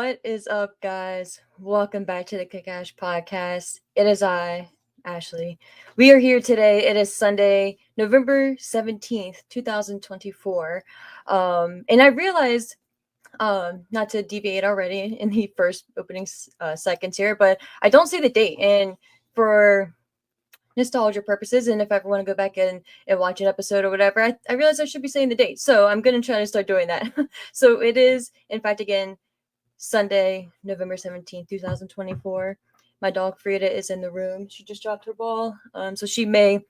What is up, guys? Welcome back to the Kick Ash Podcast. It is I, Ashley. We are here today. It is Sunday, November 17th, 2024. And I realized, not to deviate already in the first opening seconds here, but I don't see the date. And for nostalgia purposes, and if I ever want to go back and watch an episode or whatever, I realize I should be saying the date. So I'm going to try to start doing that. So it is, in fact, again, Sunday, November 17th, 2024. My dog Frida is in the room. She just dropped her ball. So she may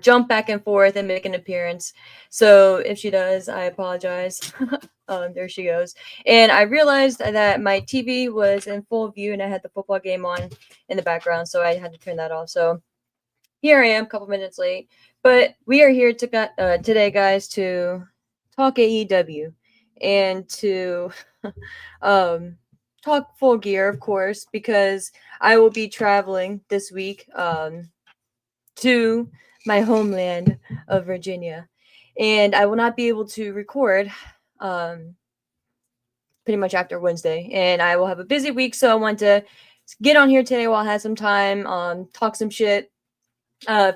jump back and forth and make an appearance. So if she does, I apologize. There she goes. And I realized that my TV was in full view and I had the football game on in the background. So I had to turn that off. So here I am, a couple minutes late. But we are here today, guys, to talk AEW and to talk full gear, of course, because I will be traveling this week to my homeland of Virginia, and I will not be able to record pretty much after Wednesday, and I will have a busy week, so I want to get on here today while I have some time, talk some shit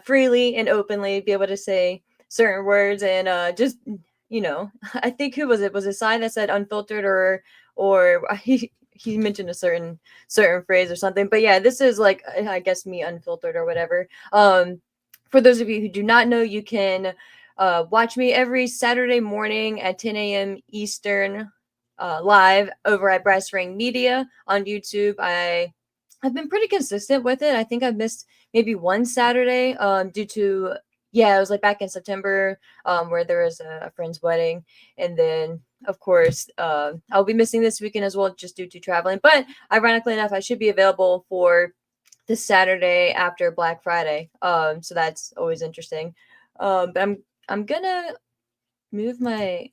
freely and openly, be able to say certain words and just I think who was it? Was it Sai that said unfiltered or he mentioned a certain phrase or something. But yeah, this is like I guess me unfiltered or whatever. For those of you who do not know, you can watch me every Saturday morning at 10 a.m. Eastern live over at Brass Ring Media on YouTube. I've been pretty consistent with it. I think I've missed maybe one Saturday due to it was like back in September where there was a friend's wedding, and then of course I'll be missing this weekend as well just due to traveling. But ironically enough, I should be available for this Saturday after Black Friday. So that's always interesting. But I'm gonna move my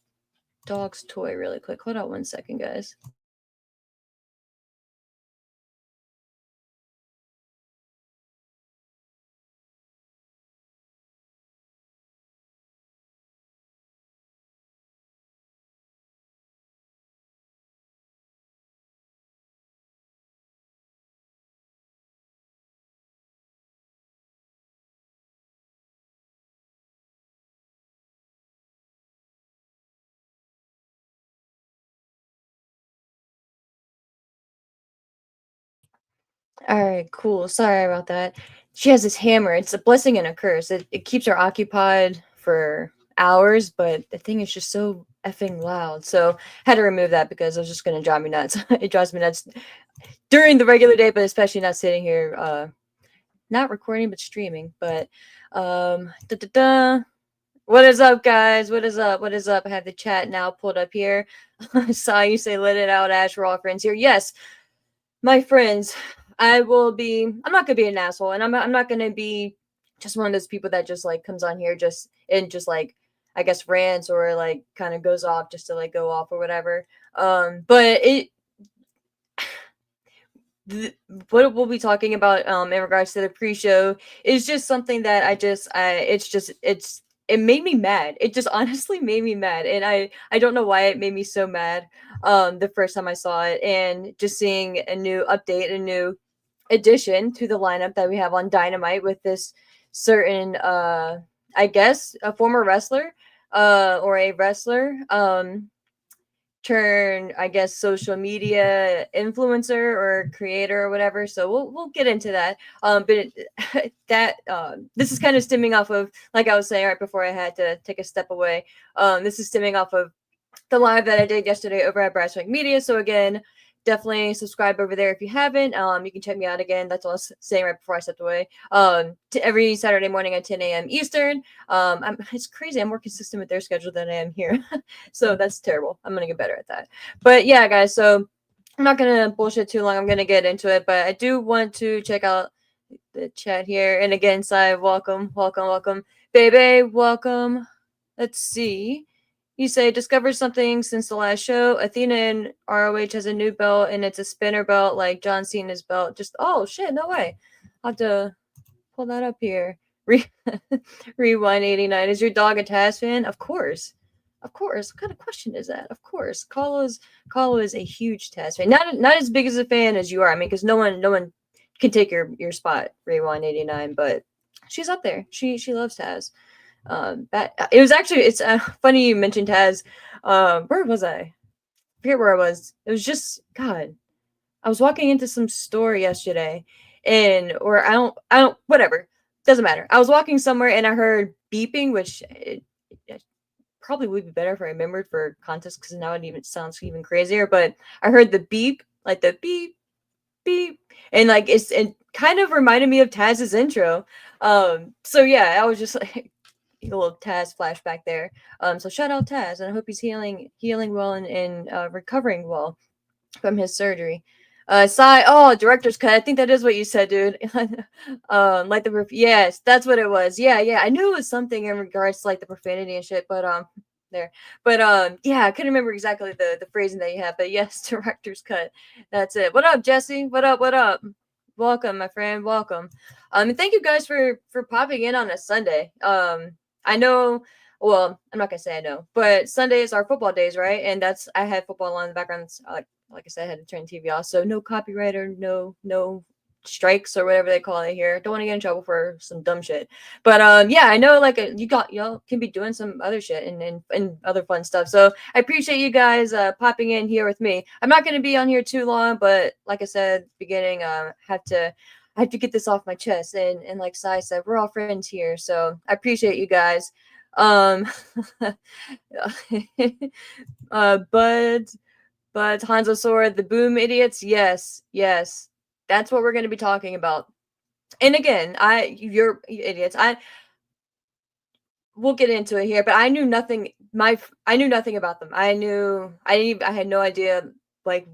dog's toy really quick. Hold on one second, guys. All right, cool. Sorry about that. She has this hammer. It's a blessing and a curse. It keeps her occupied for hours, but the thing is just so effing loud. So I had to remove that because it was just gonna drive me nuts. It drives me nuts during the regular day, but especially not sitting here, not recording but streaming. But da da da. What is up, guys? What is up? What is up? I have the chat now pulled up here. I saw you say let it out, Ash. We're all friends here. Yes, my friends, I'm not gonna be an asshole, and I'm not gonna be just one of those people that just like comes on here just like I guess rants or like kind of goes off just to like go off or whatever. But what we'll be talking about in regards to the pre-show is just something that it made me mad. It just honestly made me mad, and I don't know why it made me so mad the first time I saw it, and just seeing a new update, a new addition to the lineup that we have on Dynamite with this certain I guess a former wrestler or a wrestler turn, I guess, social media influencer or creator or whatever. So we'll get into that. But this is kind of stemming off of, like I was saying right before I had to take a step away. This is stemming off of the live that I did yesterday over at Brass Ring Media. So again, definitely subscribe over there if you haven't. You can check me out again. That's all I was saying right before I stepped away. Every Saturday morning at 10 a.m. Eastern. It's crazy. I'm more consistent with their schedule than I am here. So that's terrible. I'm going to get better at that. But yeah, guys. So I'm not going to bullshit too long. I'm going to get into it. But I do want to check out the chat here. And again, Sai, welcome. Baby, welcome. Let's see. You say, discovered something since the last show. Athena in ROH has a new belt, and it's a spinner belt like John Cena's belt. Just, oh, shit, no way. I'll have to pull that up here. Rewind 89. Is your dog a Taz fan? Of course. Of course. What kind of question is that? Of course. Carlo is a huge Taz fan. Not as big as a fan as you are. I mean, because no one can take your spot, Rewind 89, but she's up there. She loves Taz. That it was actually it's funny you mentioned Taz. Where was I? I forget where I was. It was just God. I was walking into some store yesterday, and or I don't whatever, doesn't matter. I was walking somewhere and I heard beeping, which it probably would be better if I remembered for context because now it even sounds even crazier. But I heard the beep, like the beep beep, and like it kind of reminded me of Taz's intro. So yeah, I was just like a little Taz flashback there. So shout out Taz, and I hope he's healing well and recovering well from his surgery. Director's cut. I think that is what you said, dude. Like the yes, that's what it was. Yeah. I knew it was something in regards to like the profanity and shit, but there. But yeah, I couldn't remember exactly the phrasing that you had, but yes, director's cut. That's it. What up, Jesse? What up? What up? Welcome, my friend. Welcome. And thank you guys for popping in on a Sunday. I know well, I'm not gonna say I know, but Sundays are football days, right? And that's I had football on in the background. Like I said, I had to turn the TV off. So no copyright or no strikes or whatever they call it here. Don't want to get in trouble for some dumb shit. But yeah, I know like y'all can be doing some other shit and other fun stuff. So I appreciate you guys popping in here with me. I'm not gonna be on here too long, but like I said, beginning I have to get this off my chest. And like Sai said, we're all friends here. So I appreciate you guys. Um but Hanzo Sora, the boom idiots, yes. That's what we're gonna be talking about. And again, you're idiots. We'll get into it here, but I knew nothing. I knew nothing about them. I had no idea like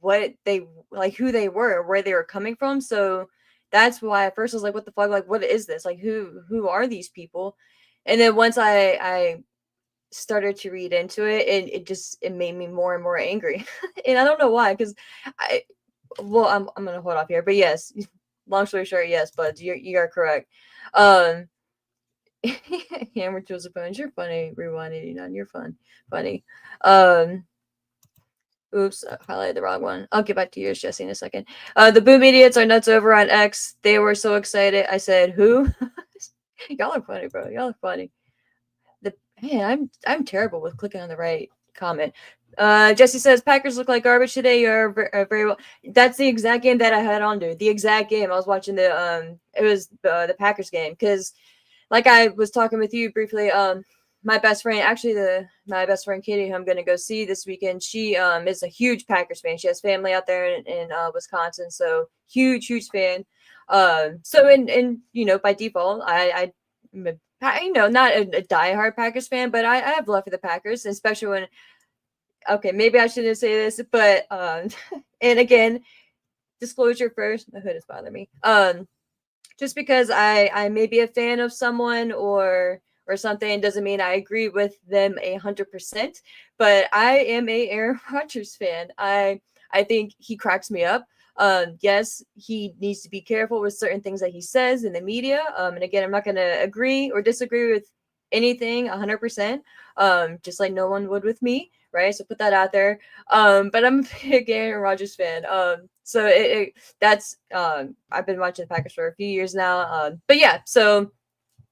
what they like, who they were, where they were coming from. So that's why at first I was like, what the fuck? Like, what is this? Like, who are these people? And then once I started to read into it, it made me more and more angry. And I don't know why, because I I'm gonna hold off here. But yes, long story short, yes, but you are correct. Hammer to his opponents. You're funny, Rewind 89. You're funny. Um Oops, I highlighted the wrong one. I'll get back to yours, Jesse, in a second. The Boom Idiots are nuts over on X. They were so excited. I said, who? Y'all are funny, bro. Y'all are funny. I'm terrible with clicking on the right comment. Jesse says Packers look like garbage today. You're very well. That's the exact game that I had on, dude. The exact game I was watching it was the Packers game because, like I was talking with you briefly, my best friend, actually my best friend Katie, who I'm gonna go see this weekend. She is a huge Packers fan. She has family out there in Wisconsin, so huge fan. So and by default, not a diehard Packers fan, but I have love for the Packers, especially when. Okay, maybe I shouldn't say this, but and again, disclosure first. The hood is bothering me. Just because I may be a fan of someone or something doesn't mean I agree with them 100%. But I am a Aaron Rodgers fan. I think he cracks me up. Yes, he needs to be careful with certain things that he says in the media. And again, I'm not going to agree or disagree with anything 100%. Just like no one would with me, right? So put that out there. But I'm a big Aaron Rodgers fan. So that's I've been watching the Packers for a few years now. But yeah, so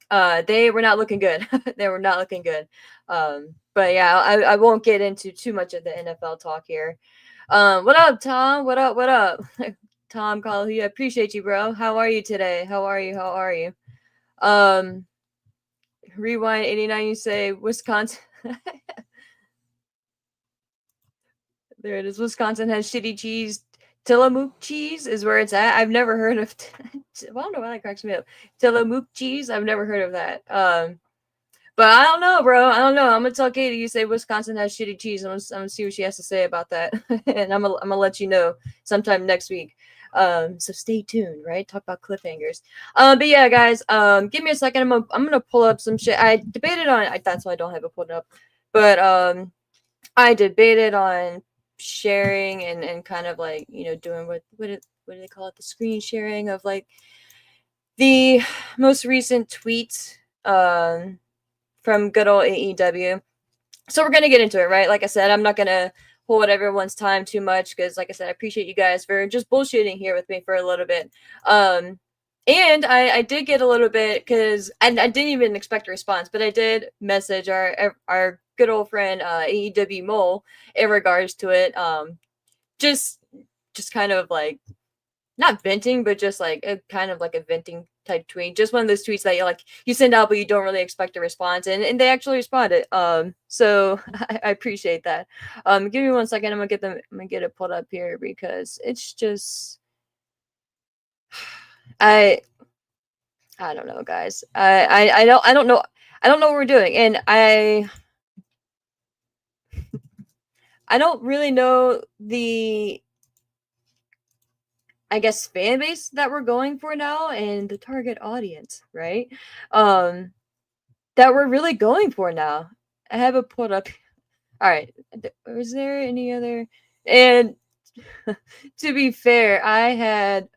they were not looking good. They were not looking good. But yeah, I won't get into too much of the NFL talk here. What up, Tom? What up? What up? Tom Callahan, I appreciate you, bro. How are you today? How are you? How are you? Rewind 89, you say Wisconsin. There it is. Wisconsin has shitty cheese. Tillamook cheese is where it's at. I've never heard of. Well, I don't know why that cracks me up. Tillamook cheese. I've never heard of that. But I don't know, bro. I don't know. I'm gonna tell Katie you say Wisconsin has shitty cheese. I'm gonna see what she has to say about that, and I'm gonna let you know sometime next week. So stay tuned, right? Talk about cliffhangers. But yeah, guys. Give me a second. I'm gonna pull up some shit. I debated on. That's why I don't have it pulled up. But I debated on sharing and kind of like doing what do they call it, the screen sharing of like the most recent tweets from good old AEW. So we're gonna get into it, right? Like I said, I'm not gonna hold everyone's time too much because, like I said, I appreciate you guys for just bullshitting here with me for a little bit. Um, and I did get a little bit because I didn't even expect a response, but I did message our good old friend AEW Mole in regards to it. Just just kind of like not venting, but just like a kind of like a venting type tweet. Just one of those tweets that you send out, but you don't really expect a response, and they actually responded. So I appreciate that. Give me 1 second. I'm gonna get it pulled up here because it's just I I don't know, guys. I don't know what we're doing, and I don't really know the I guess fan base that we're going for now and the target audience, right? Um that we're really going for now. I have it pulled up. All right. Was there any other? And to be fair, I had.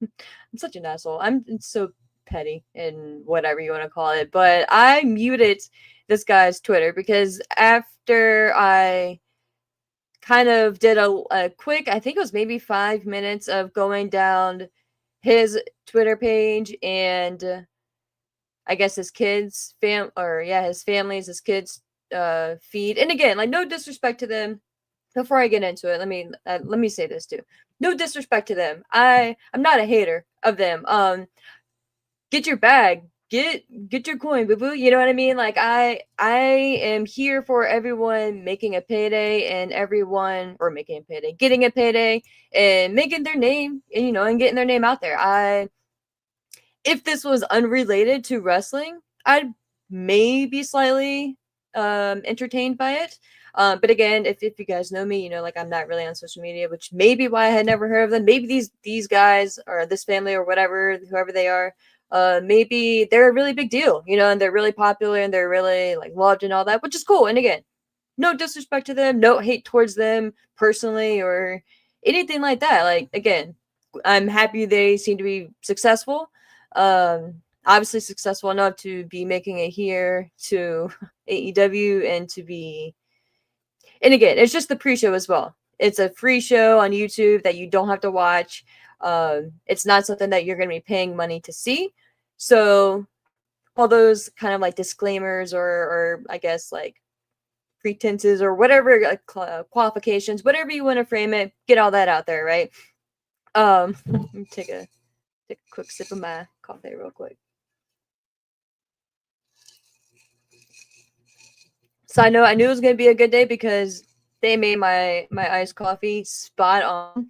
I'm such an asshole. I'm so petty and whatever you want to call it. But I muted this guy's Twitter because after I kind of did a quick, I think it was maybe 5 minutes of going down his Twitter page and I guess his kids his family's his kids feed. And again, like no disrespect to them. Before I get into it, let me say this too. No disrespect to them. I'm not a hater of them. Get your bag. Get your coin, boo boo. You know what I mean? Like I am here for everyone making a payday and everyone or making a payday, getting a payday and making their name, and and getting their name out there. If this was unrelated to wrestling, I'd maybe slightly entertained by it. But again, if you guys know me, like I'm not really on social media, which may be why I had never heard of them. Maybe these guys or this family or whatever, whoever they are, maybe they're a really big deal, and they're really popular and they're really like loved and all that, which is cool. And again, no disrespect to them, no hate towards them personally or anything like that. Like again, I'm happy they seem to be successful. Obviously successful enough to be making it here to AEW and again, it's just the pre-show as well. It's a free show on YouTube that you don't have to watch. It's not something that you're going to be paying money to see. So all those kind of like disclaimers or I guess like pretenses or whatever qualifications, whatever you want to frame it, get all that out there, right? Let me take a quick sip of my coffee real quick. So I knew it was gonna be a good day because they made my iced coffee spot on.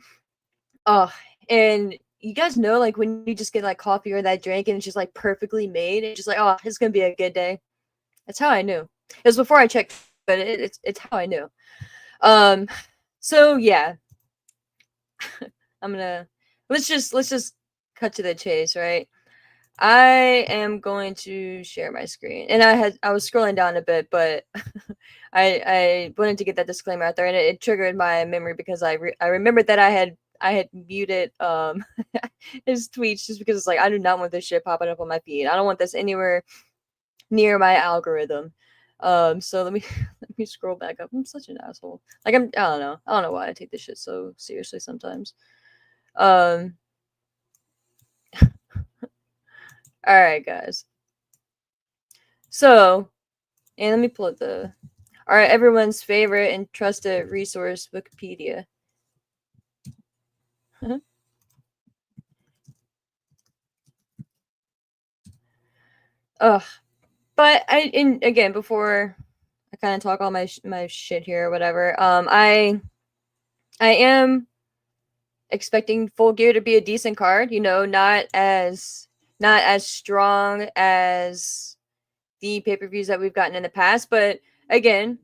Oh, and you guys know like when you just get like coffee or that drink and it's just like perfectly made, it's just like oh, it's gonna be a good day. That's how I knew. It was before I checked, but it's how I knew. So yeah, I'm gonna let's just cut to the chase, right? I am going to share my screen, and I was scrolling down a bit, but I wanted to get that disclaimer out there, and it triggered my memory because I remembered that I had muted his tweets just because it's like I do not want this shit popping up on my feed. I don't want this anywhere near my algorithm. So let me let me scroll back up. I'm such an asshole. Like I don't know why I take this shit so seriously sometimes. Um, all right, guys. So, and let me pull up all right, everyone's favorite and trusted resource, Wikipedia. Ugh. But and again, before I kind of talk all my shit here or whatever, I am expecting Full Gear to be a decent card. Not as strong as the pay per views that we've gotten in the past, but again,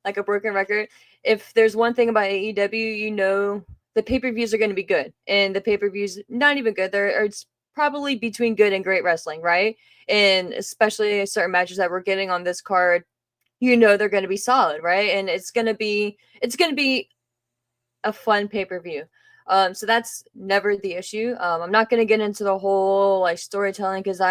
like a broken record. If there's one thing about AEW, the pay per views are going to be good, and the pay per views not even good. It's probably between good and great wrestling, right? And especially certain matches that we're getting on this card, they're going to be solid, right? And it's going to be a fun pay per view. So that's never the issue. I'm not going to get into the whole like storytelling because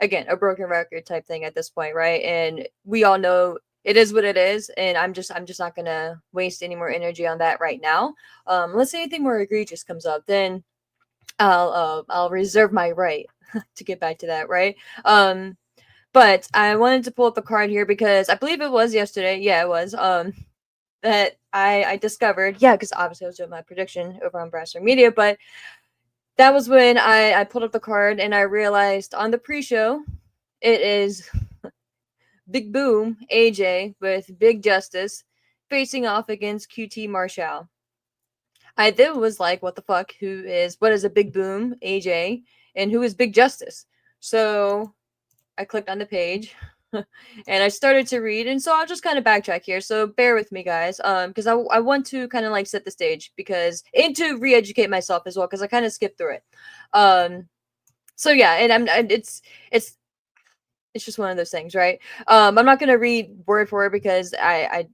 again, a broken record type thing at this point, right? And we all know it is what it is, and I'm just not gonna waste any more energy on that right now. Unless anything more egregious comes up, then I'll reserve my right to get back to that, right? Um, but I wanted to pull up a card here because I believe it was yesterday. Yeah, it was. That I discovered. Yeah, because obviously I was doing my prediction over on Brassler Media, but that was when I pulled up the card and I realized on the pre-show it is Big Boom AJ with Big Justice facing off against QT Marshall. I then was like, what the fuck? What is a Big Boom AJ and who is Big Justice? So I clicked on the page and I started to read, and so I'll just kind of backtrack here. So bear with me, guys, because I want to kind of like set the stage because and to re-educate myself as well because I kind of skipped through it. So yeah, and it's it's just one of those things, right? I'm not gonna read word for word because I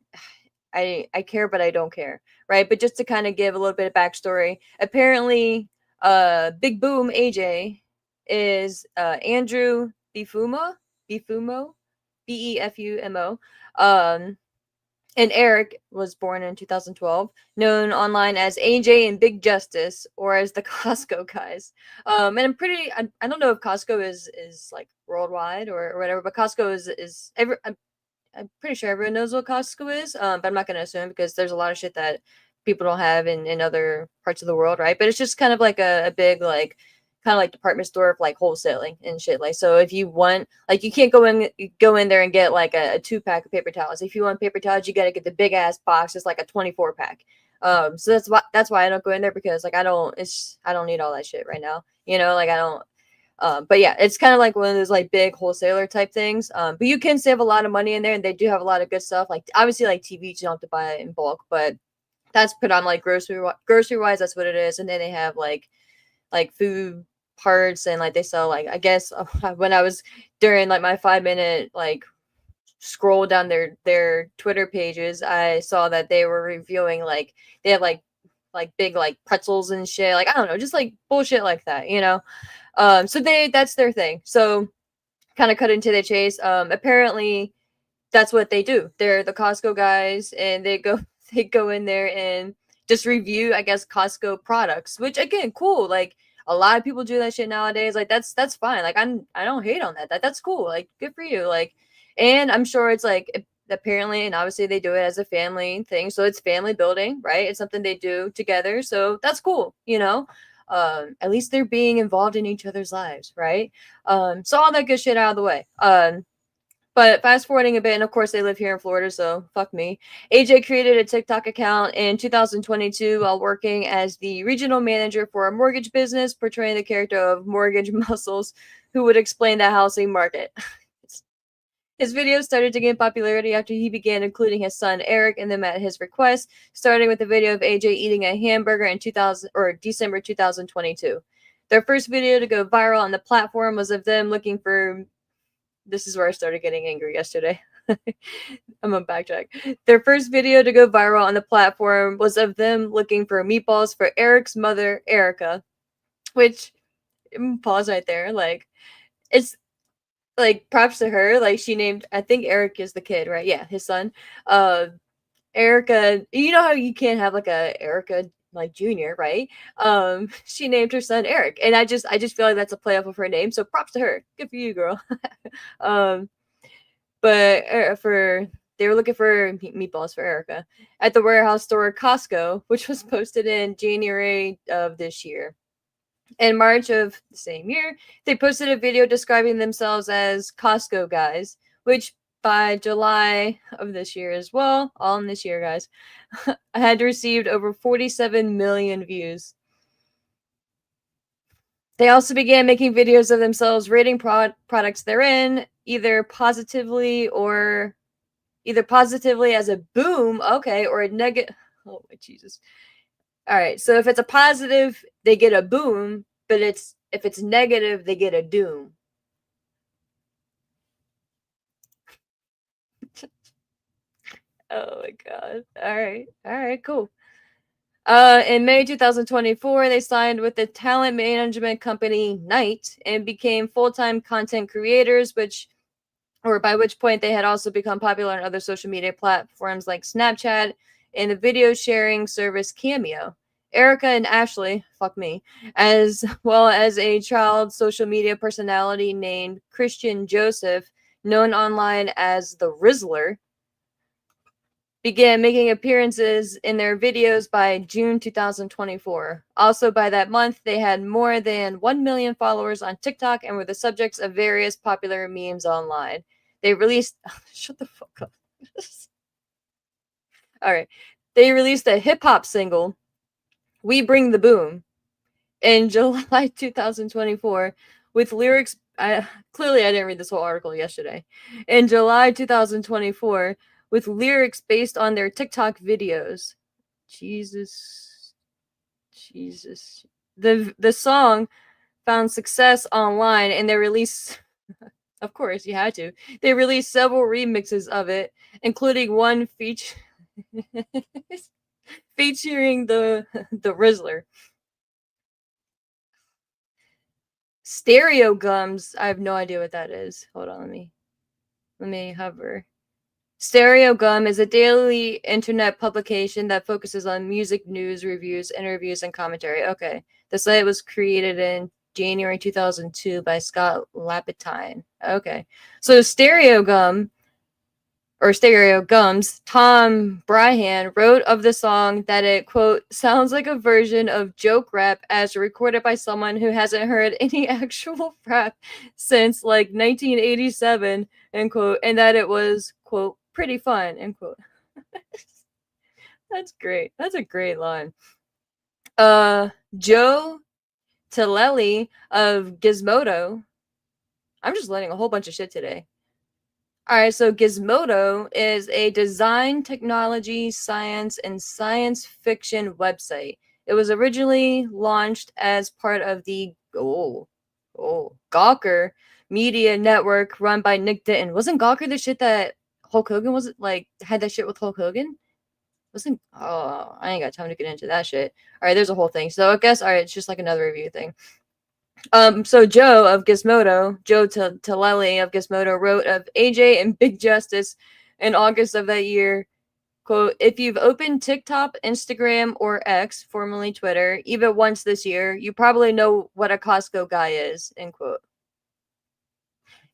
care, but I don't care, right? But just to kind of give a little bit of backstory, apparently, Big Boom AJ is Andrew Bifumo, Befumo. Um, and Eric was born in 2012, known online as AJ and Big Justice, or as the Costco guys. And I don't know if Costco is like worldwide or whatever, but Costco is I'm pretty sure everyone knows what Costco is, but I'm not going to assume because there's a lot of shit that people don't have in other parts of the world, right? But it's just kind of like a big, like, kind of like department store of like wholesaling and shit. Like, so if you want, like, you can't go in there and get like a 2-pack of paper towels. If you want paper towels, you got to get the big ass box. It's like a 24-pack. So that's why I don't go in there because like I don't need all that shit right now. Like I don't. But yeah, it's kind of like one of those like big wholesaler type things. But you can save a lot of money in there, and they do have a lot of good stuff. Like obviously, like TVs, you don't have to buy it in bulk, but that's predominantly like grocery wise. That's what it is. And then they have like food parts, and like they sell like I guess when I was during like my 5 minute like scroll down their Twitter pages, I saw that they were reviewing like they have like big like pretzels and shit. Like I don't know, just like bullshit like that. So that's their thing. So kind of cut into the chase. Apparently that's what they do. They're the Costco guys, and they go in there and just review, I guess, Costco products. Which again, cool. Like a lot of people do that shit nowadays. Like that's fine. Like I don't hate on that. That's cool. Like good for you. Like, and I'm sure it's like apparently, and obviously they do it as a family thing. So it's family building, right? It's something they do together. So that's cool. At least they're being involved in each other's lives, right? So all that good shit out of the way. But fast forwarding a bit, and of course they live here in Florida, so fuck me. AJ created a TikTok account in 2022 while working as the regional manager for a mortgage business, portraying the character of Mortgage Muscles, who would explain the housing market. His videos started to gain popularity after he began including his son Eric in them at his request, starting with a video of AJ eating a hamburger in 2000 or December 2022. Their first video to go viral on the platform was of them looking for. This is where I started getting angry yesterday. I'm gonna backtrack. Their first video to go viral on the platform was of them looking for meatballs for Eric's mother, Erica, which pause right there. Like, it's like props to her. Like, she named, I think Eric is the kid, right? Yeah, his son. Uh, Erica, you know how you can't have like a Erica like junior, right? She named her son Eric, and I just feel like that's a play off of her name. So props to her. Good for you, girl. um, but for they were looking for meatballs for Erica at the warehouse store Costco, which was posted in January of this year. In March of the same year, they posted a video describing themselves as Costco guys, which by July of this year as well, all in this year, guys, had received over 47 million views. They also began making videos of themselves rating products they're in, either positively as a boom, okay, or a negative. Oh my Jesus! All right, so if it's a positive, they get a boom, but if it's negative, they get a doom. Oh my god! All right, cool. In May 2024, they signed with the talent management company Knight and became full-time content creators, by which point they had also become popular on other social media platforms like Snapchat and the video sharing service Cameo. Erica and Ashley, fuck me, as well as a child social media personality named Christian Joseph, known online as the Rizzler, began making appearances in their videos by June 2024. Also, by that month, they had more than 1 million followers on TikTok and were the subjects of various popular memes online. They released. Shut the fuck up. All right. They released a hip hop single, We Bring the Boom, in July 2024 with lyrics. Clearly, I didn't read this whole article yesterday. In July 2024, with lyrics based on their TikTok videos. Jesus. Jesus. The song found success online and they released of course you had to. They released several remixes of it, including one featuring the Rizzler. Stereo Gums. I have no idea what that is. Hold on, let me hover. Stereo Gum is a daily internet publication that focuses on music news, reviews, interviews, and commentary. Okay. The site was created in January 2002 by Scott Lapitine. Okay. So Stereo Gum or Stereo Gums, Tom Bryhan wrote of the song that it, quote, sounds like a version of joke rap as recorded by someone who hasn't heard any actual rap since like 1987, end quote, and that it was, quote, pretty fun, end quote. That's great. That's a great line. Joe Tellelli of Gizmodo. I'm just learning a whole bunch of shit today. All right, so Gizmodo is a design, technology, science, and science fiction website. It was originally launched as part of the Gawker media network run by Nick Denton. Wasn't Gawker the shit that Hulk Hogan was like had that shit with Hulk Hogan? Wasn't I ain't got time to get into that shit. All right, there's a whole thing. So I guess all right, it's just like another review thing. So Joe of Gizmodo, Joe Tellelli of Gizmodo wrote of AJ and Big Justice in August of that year, quote, if you've opened TikTok, Instagram, or X, formerly Twitter, even once this year, you probably know what a Costco guy is, end quote.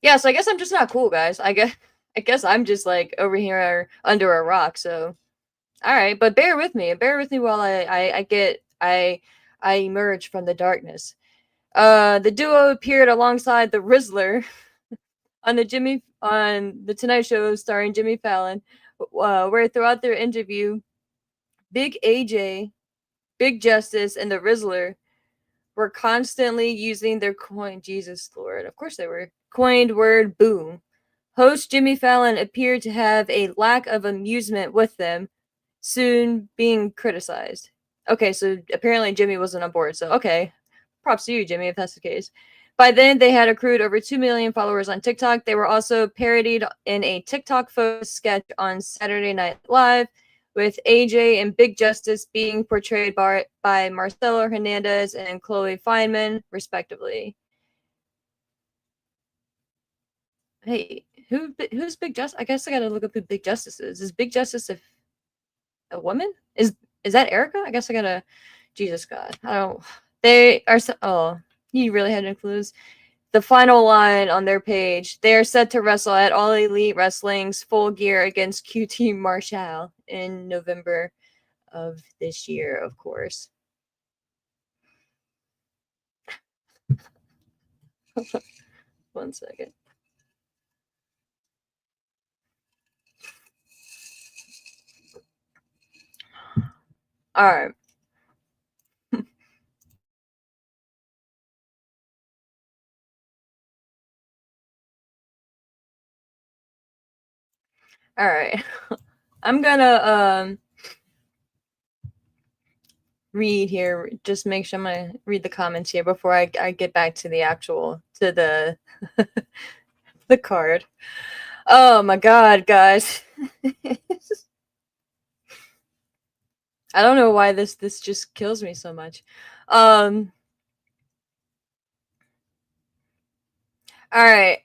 Yeah, so I guess I'm just not cool, guys. I guess I'm just like over here under a rock, so all right, but bear with me. Bear with me while I emerge from the darkness. The duo appeared alongside the Rizzler on the Tonight Show starring Jimmy Fallon, where throughout their interview, Big AJ, Big Justice, and the Rizzler were constantly using their Jesus Lord, of course they were, coined word boom. Host Jimmy Fallon appeared to have a lack of amusement with them, soon being criticized. Okay, so apparently Jimmy wasn't on board, so okay. Props to you, Jimmy, if that's the case. By then, they had accrued over 2 million followers on TikTok. They were also parodied in a TikTok focused sketch on Saturday Night Live, with AJ and Big Justice being portrayed by Marcelo Hernandez and Chloe Feynman, respectively. Hey, who's Big Justice? I guess I gotta look up who Big Justice is. Is Big Justice a woman? Is that Erica? I guess I gotta. Jesus God, I don't. They are. Oh, you really had no clues. The final line on their page: they are set to wrestle at All Elite Wrestling's Full Gear against QT Marshall in November of this year, of course. One second. All right. All right. I'm gonna read here. Just make sure I'm gonna read the comments here before I get back to the actual to the the card. Oh my God, guys. I don't know why this just kills me so much. Um all right.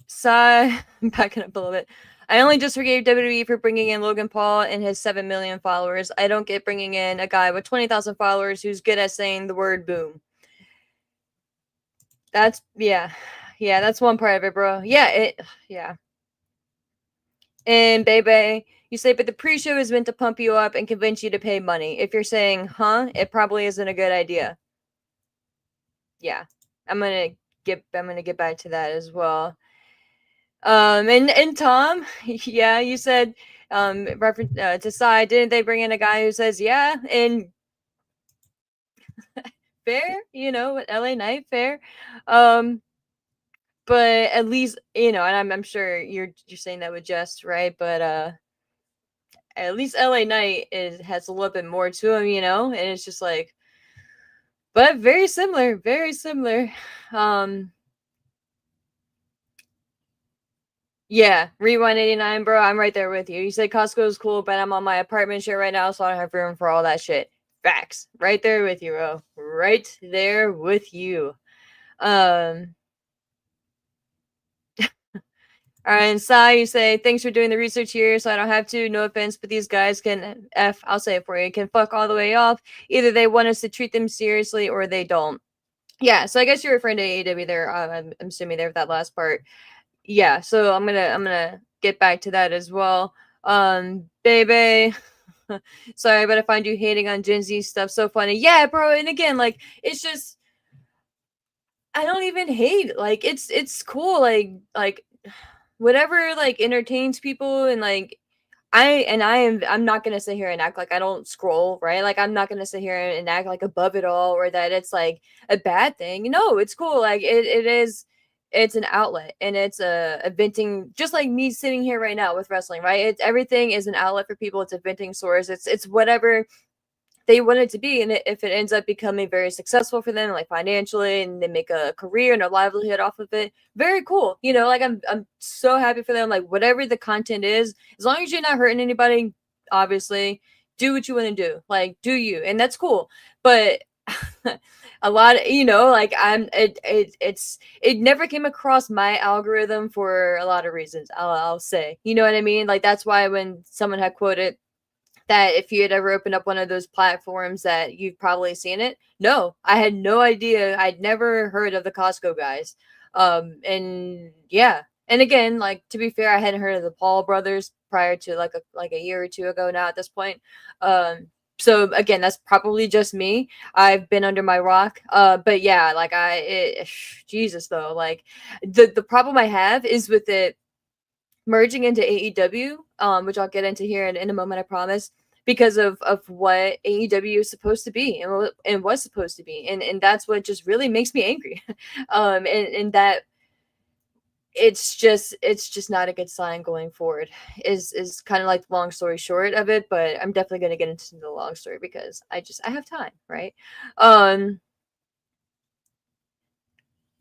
So backing up a little bit. I only just forgave WWE for bringing in Logan Paul and his 7 million followers. I don't get bringing in a guy with 20,000 followers who's good at saying the word boom. That's yeah. Yeah, that's one part of it, bro. Yeah. And baby, you say, but the pre-show is meant to pump you up and convince you to pay money. If you're saying, huh, it probably isn't a good idea. Yeah. I'm gonna get back to that as well. And Tom, yeah, you said reference to side, didn't they bring in a guy who says yeah? And fair, LA Knight, fair. Um, but at least, and I'm sure you're saying that with jest, right? But at least LA Knight has a little bit more to him, and it's just like, but very similar, very similar. Um, yeah, Rewind 89, bro. I'm right there with you. You said Costco is cool, but I'm on my apartment shit right now, so I don't have room for all that shit. Facts. Right there with you, bro. Right there with you. Um, all right, and Sai, you say, thanks for doing the research here, so I don't have to. No offense, but these guys I'll say it for you, can fuck all the way off. Either they want us to treat them seriously or they don't. Yeah, so I guess you're referring to AEW there. I'm assuming there with that last part. Yeah, so I'm gonna get back to that as well. Baby. Sorry, but I find you hating on Gen Z stuff so funny. Yeah, bro, and again, like it's just I don't even hate. Like it's cool. Like whatever like entertains people and like I'm not gonna sit here and act like I don't scroll, right? Like I'm not gonna sit here and act like above it all or that it's like a bad thing. No, it's cool. Like it is it's an outlet and it's a venting just like me sitting here right now with wrestling, right? It's everything is an outlet for people. It's a venting source. It's whatever they want it to be. And if it ends up becoming very successful for them, like financially, and they make a career and a livelihood off of it, very cool. Like I'm so happy for them. Like whatever the content is, as long as you're not hurting anybody, obviously, do what you want to do. Like do you, and that's cool. But a lot of like it never came across my algorithm for a lot of reasons. I'll say, you know what I mean. Like that's why when someone had quoted that if you had ever opened up one of those platforms that you've probably seen it. No, I had no idea. I'd never heard of the Costco guys. And yeah. And again, like to be fair, I hadn't heard of the Paul brothers prior to like a year or two ago now at this point. So again, that's probably just me. I've been under my rock. But yeah, like Jesus though, like the problem I have is with it merging into AEW, which I'll get into here in a moment, I promise, because of what AEW is supposed to be and was supposed to be, and that's what just really makes me angry, and that it's just not a good sign going forward. Is kind of like the long story short of it, but I'm definitely gonna get into the long story because I have time, right? Um,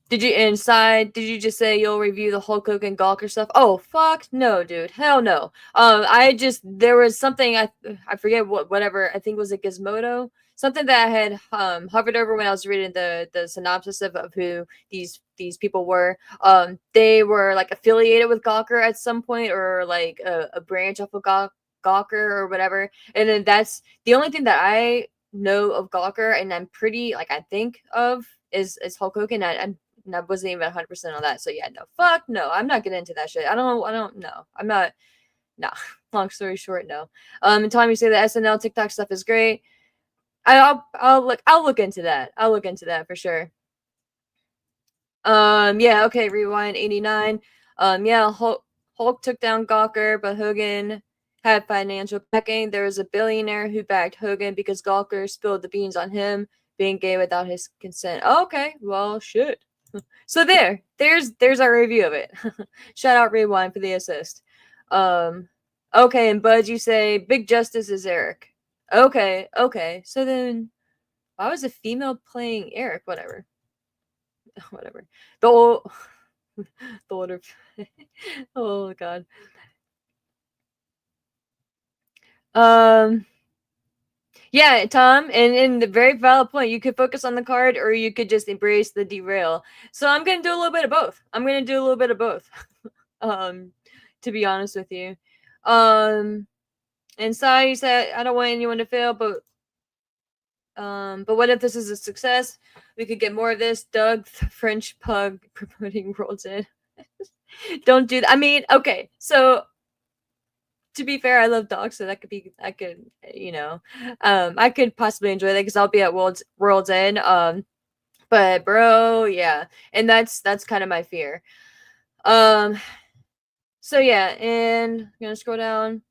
did you just say you'll review the Hulk Hogan Gawker stuff? Oh fuck no, dude. Hell no. There was something I forget whatever, I think it was a Gizmodo. Something that I had hovered over when I was reading the synopsis of who these people were. They were like affiliated with Gawker at some point or like a branch off of Gawker or whatever. And then that's the only thing that I know of Gawker and I'm pretty like I think of is Hulk Hogan. And I wasn't even 100% on that. So yeah, no, fuck no. I'm not getting into that shit. I don't know. I'm not, no. Long story short, no. And Tom, you say the SNL TikTok stuff is great. I'll look into that. I'll look into that for sure. Yeah, okay, rewind 89. Yeah, Hulk took down Gawker, but Hogan had financial backing. There was a billionaire who backed Hogan because Gawker spilled the beans on him being gay without his consent. Okay, well, shit. So there's our review of it. Shout out Rewind for the assist. Um, okay, and Bud, you say Big Justice is Eric. Okay. So then, why was a female playing Eric? Whatever, whatever. The old, the older. Oh god. Um, yeah, Tom, and the very valid point. You could focus on the card, or you could just embrace the derail. So I'm gonna do a little bit of both. I'm gonna do a little bit of both. um, to be honest with you, and Sai, you said I don't want anyone to fail, but what if this is a success? We could get more of this. Doug, the French pug, promoting World's End. Don't do that. I mean, okay, so to be fair, I love dogs, so I could, I could possibly enjoy that because I'll be at World's End. But bro, yeah, and that's kind of my fear. Um, so yeah, and I'm gonna scroll down.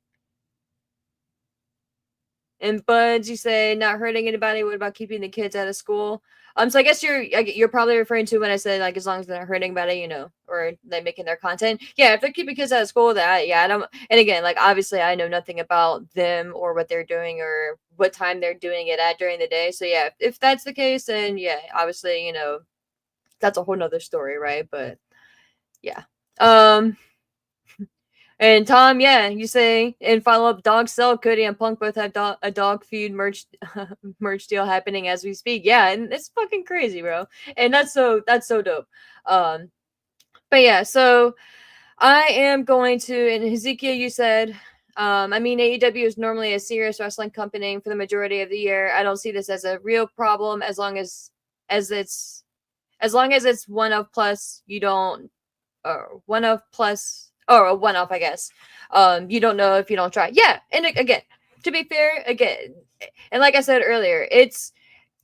And Buds, you say not hurting anybody. What about keeping the kids out of school? So I guess you're probably referring to when I said like as long as they're not hurting anybody, or they're making their content. Yeah, if they're keeping kids out of school, that yeah, I don't. And again, like obviously I know nothing about them or what they're doing or what time they're doing it at during the day. So yeah, if that's the case, then yeah, obviously that's a whole nother story, right? But yeah. Um, and Tom, yeah, you say in follow up, Dog Sell, Cody and Punk both have a dog feud merch deal happening as we speak. Yeah, and it's fucking crazy, bro. And that's so dope. Um, but yeah, so I am going to. And Ezekiel, you said, I mean AEW is normally a serious wrestling company for the majority of the year. I don't see this as a real problem as it's as long as it's one of plus you don't one of plus or a one off, I guess. You don't know if you don't try. Yeah, and again, to be fair, again, and like I said earlier, it's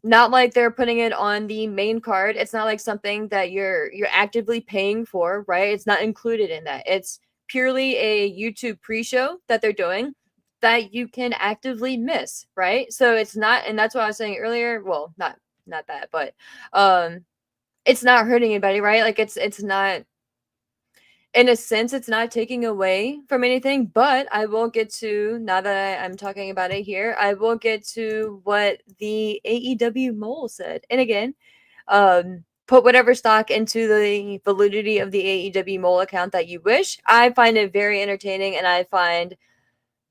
not like they're putting it on the main card. It's not like something that you're actively paying for, right? It's not included in that. It's purely a YouTube pre-show that they're doing that you can actively miss, right? So it's not, and that's what I was saying earlier. Well, not that, but it's not hurting anybody, right? Like it's not, in a sense, it's not taking away from anything, but I will get to, now that I'm talking about it here, I will get to what the AEW mole said. And again, put whatever stock into the validity of the AEW mole account that you wish. I find it very entertaining, and I find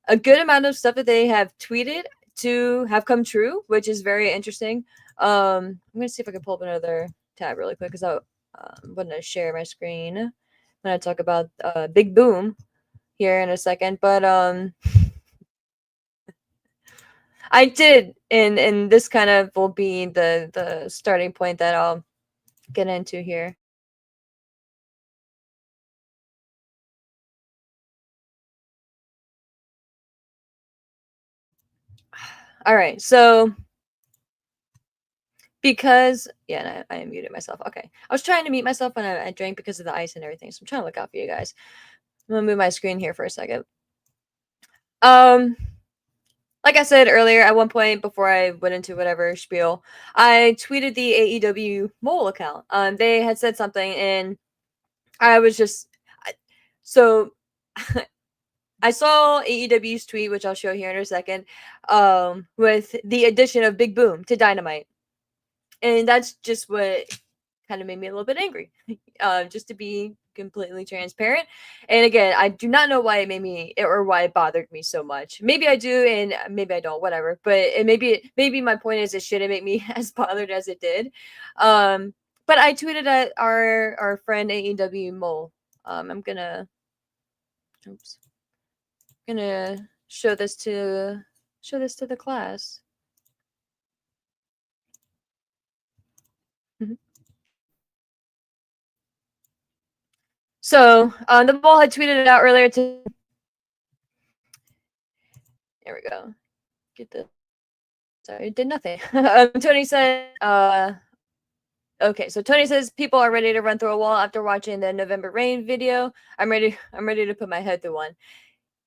a good amount of stuff that they have tweeted to have come true, which is very interesting. I'm going to see if I can pull up another tab really quick because I'm going to share my screen when I talk about Big Boom here in a second. But I did, and this kind of will be the starting point that I'll get into here. All right, so because yeah, I muted myself. Okay, I was trying to mute myself when I drank because of the ice and everything. So I'm trying to look out for you guys. I'm gonna move my screen here for a second. Um, like I said earlier, at one point before I went into whatever spiel, I tweeted the AEW mole account. They had said something, and I was just so I saw AEW's tweet, which I'll show here in a second, with the addition of Big Boom to Dynamite, and that's just what kind of made me a little bit angry, just to be completely transparent. And again, I do not know why it made me or why it bothered me so much. Maybe I do, and maybe I don't. Whatever. But maybe my point is it shouldn't make me as bothered as it did. But I tweeted at our friend AEW Mole. I'm gonna, oops, gonna show this to the class. Mhm. So the Mole had tweeted it out earlier to. There we go. Get the. Sorry, it did nothing. Tony said, okay, so Tony says people are ready to run through a wall after watching the November Rain video. I'm ready to put my head through one.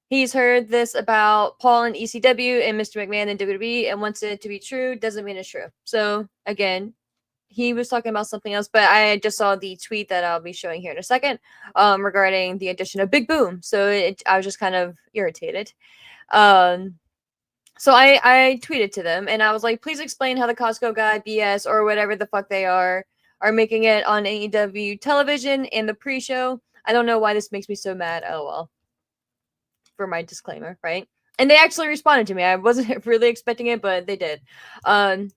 He's heard this about Paul and ECW and Mr. McMahon and WWE and wants it to be true. Doesn't mean it's true. So again, he was talking about something else, but I just saw the tweet that I'll be showing here in a second, regarding the addition of Big Boom. So I was just kind of irritated. So I tweeted to them and I was like, please explain how the Costco guy BS or whatever the fuck they are making it on AEW television and the pre-show. I don't know why this makes me so mad. Oh well. For my disclaimer, right? And they actually responded to me. I wasn't really expecting it, but they did. Um,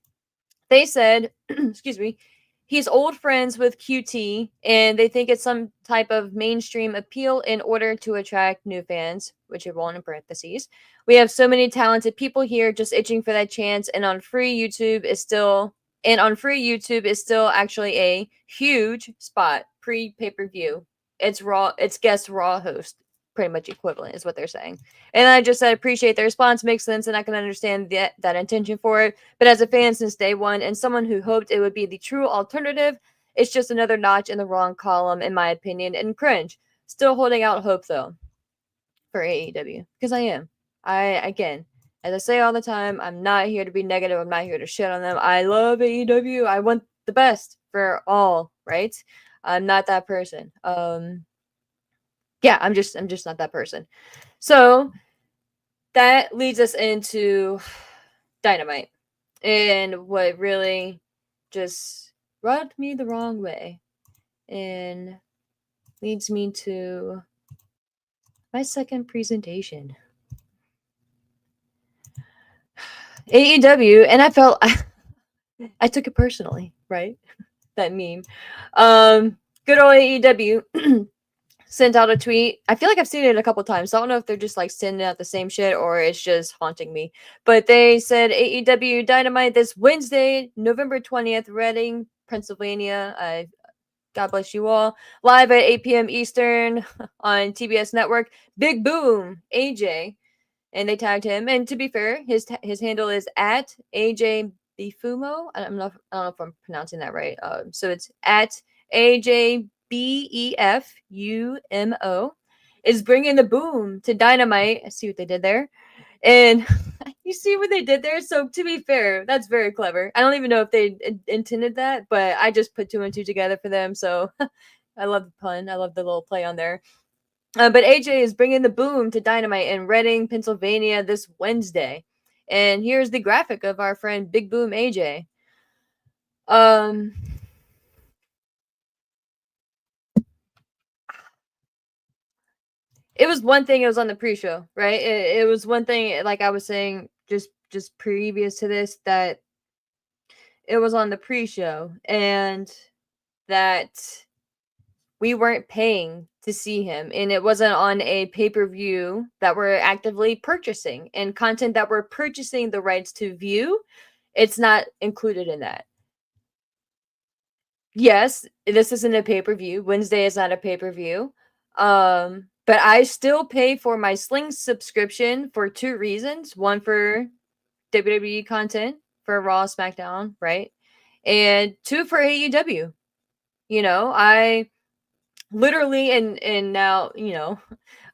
they said, excuse me, he's old friends with QT, and they think it's some type of mainstream appeal in order to attract new fans, which are won't in parentheses. We have so many talented people here just itching for that chance, and on free YouTube is still actually a huge spot pre pay per view. It's guest Raw host, pretty much equivalent is what they're saying. And I just said appreciate the response, makes sense, and I can understand that intention for it. But as a fan since day one, and someone who hoped it would be the true alternative, it's just another notch in the wrong column, in my opinion, and cringe. Still holding out hope though for AEW because I am. Again, as I say all the time, I'm not here to be negative. I'm not here to shit on them. I love AEW. I want the best for all, right? I'm not that person. Yeah, I'm just not that person. So that leads us into Dynamite and what really just rubbed me the wrong way and leads me to my second presentation. AEW, and I felt I took it personally, right? That meme. Good old AEW sent out a tweet. I feel like I've seen it a couple times. So I don't know if they're just like sending out the same shit or it's just haunting me. But they said AEW Dynamite this Wednesday, November 20th, Reading, Pennsylvania. God bless you all. Live at 8 p.m. Eastern on TBS Network. Big Boom, AJ. And they tagged him. And to be fair, his handle is at AJ Bifumo. I don't know if I'm pronouncing that right. So it's at AJBEFUMO. Is bringing the boom to Dynamite. I see what they did there. And you see what they did there? So to be fair, that's very clever. I don't even know if they intended that, but I just put two and two together for them. So I love the pun. I love the little play on there. But AJ is bringing the boom to Dynamite in Reading, Pennsylvania this Wednesday. And here's the graphic of our friend Big Boom AJ. Um, it was one thing. It was on the pre-show, right? It was one thing. Like I was saying, just previous to this, that it was on the pre-show, and that we weren't paying to see him, and it wasn't on a pay-per-view that we're actively purchasing, and content that we're purchasing the rights to view, it's not included in that. Yes, this isn't a pay-per-view. Wednesday is not a pay-per-view. But I still pay for my Sling subscription for two reasons. One, for WWE content for Raw, SmackDown, right? And two, for AEW. I literally, and now,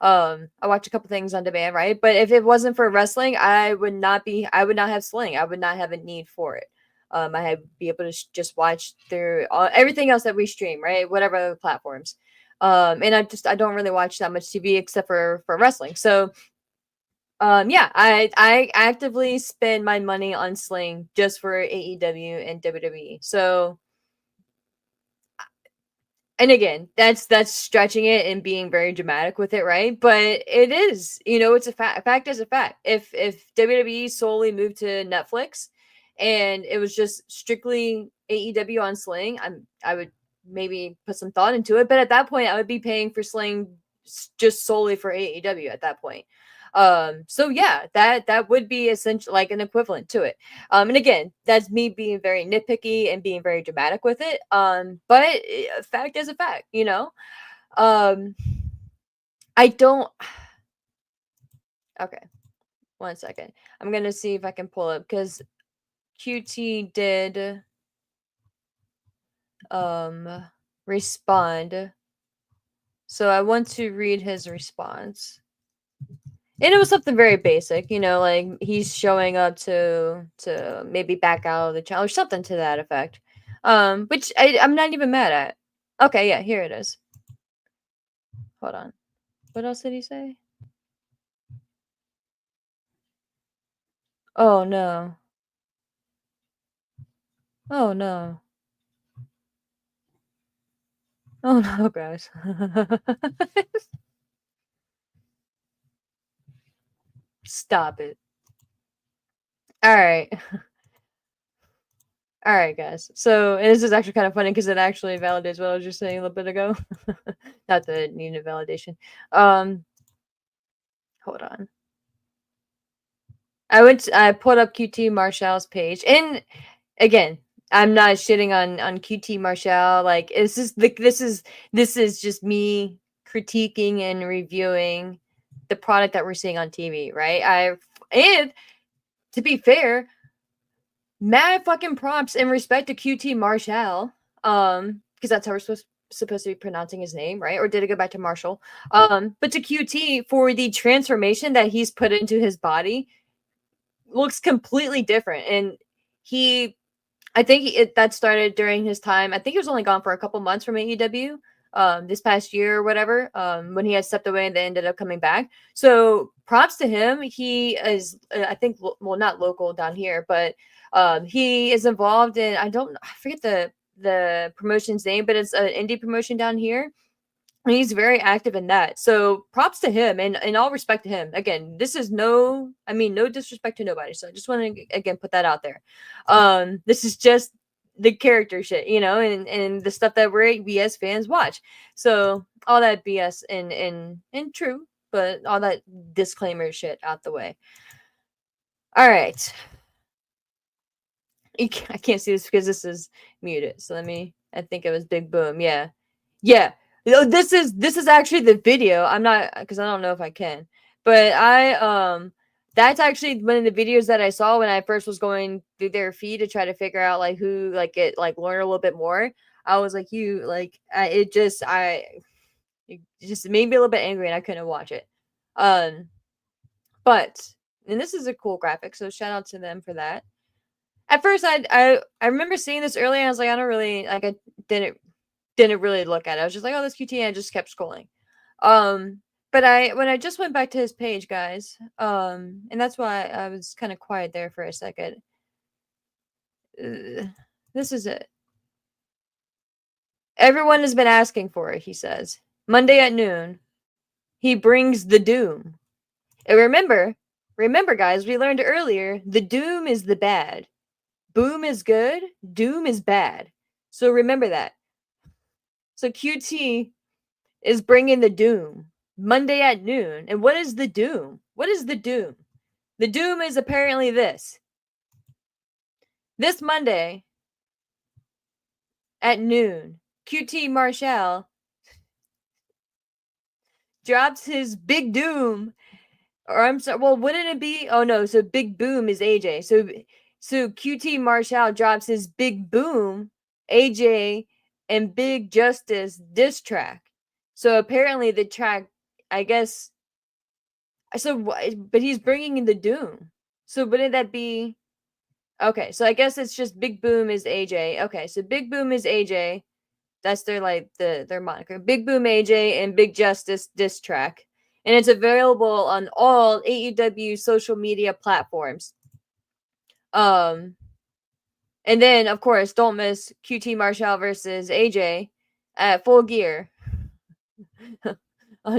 I watch a couple things on demand, right? But if it wasn't for wrestling, I would not have Sling. I would not have a need for it. I would be able to just watch through everything else that we stream, right? Whatever other platforms. And I don't really watch that much TV except for wrestling. So yeah, I actively spend my money on Sling just for AEW and WWE. So, and again, that's stretching it and being very dramatic with it, right? But it is, it's a fact. A fact is a fact. If WWE solely moved to Netflix and it was just strictly AEW on Sling, I would maybe put some thought into it. But at that point, I would be paying for Sling just solely for AEW at that point. So yeah, that would be essentially like an equivalent to it. And again, that's me being very nitpicky and being very dramatic with it. But fact is a fact. Um, I don't. Okay, one second. I'm gonna see if I can pull up because QT did respond. So I want to read his response. And it was something very basic, like he's showing up to maybe back out of the challenge, or something to that effect. Which I'm not even mad at. Okay, yeah, here it is. Hold on. What else did he say? Oh no. Oh no. Oh no, guys. Stop it. All right. All right, guys. So, and this is actually kind of funny because it actually validates what I was just saying a little bit ago. Not that it needed validation. Hold on. I pulled up QT Marshall's page, and again, I'm not shitting on QT Marshall. Like, this is just me critiquing and reviewing the product that we're seeing on TV, right? And to be fair, mad fucking props and respect to QT Marshall. Because that's how we're supposed to be pronouncing his name, right? Or did it go back to Marshall? But to QT for the transformation that he's put into his body looks completely different. And he I think that started during his time. I think he was only gone for a couple months from AEW this past year or whatever, when he had stepped away and they ended up coming back. So props to him. He is, I think, well, not local down here, but he is involved in, I forget the promotion's name, but it's an indie promotion down here. And he's very active in that. So props to him and all respect to him. Again, this is no disrespect to nobody. So I just want to again put that out there. This is just the character shit, and the stuff that we as fans watch. So all that BS and true, but all that disclaimer shit out the way. All right. I can't see this because this is muted. So I think it was Big Boom. Yeah. Yeah. This is actually the video. I'm not, because I don't know if I can, but that's actually one of the videos that I saw when I first was going through their feed to try to figure out like who learn a little bit more. I was like, it just made me a little bit angry and I couldn't watch it. But and this is a cool graphic, so shout out to them for that. At first, I remember seeing this earlier, and I was like, I don't really like. I didn't really look at it. I was just like, oh, this QT, and I just kept scrolling. But when I just went back to his page, guys, and that's why I was kind of quiet there for a second. This is it. Everyone has been asking for it, he says. Monday at noon, he brings the doom. And remember, guys, we learned earlier, the doom is the bad. Boom is good, doom is bad. So remember that. So QT is bringing the doom Monday at noon. And what is the doom? What is the doom? The doom is apparently this. This Monday at noon, QT Marshall drops his big doom. Or I'm sorry, well, wouldn't it be? Oh no, so Big Boom is AJ. So QT Marshall drops his Big Boom, AJ, and Big Justice diss track. So apparently the track, I guess. So, but he's bringing in the doom. So wouldn't that be? Okay, so I guess it's just Big Boom is AJ. Okay, so Big Boom is AJ. That's their moniker. Big Boom AJ and Big Justice diss track. And it's available on all AEW social media platforms. And then of course, don't miss QT Marshall versus AJ at Full Gear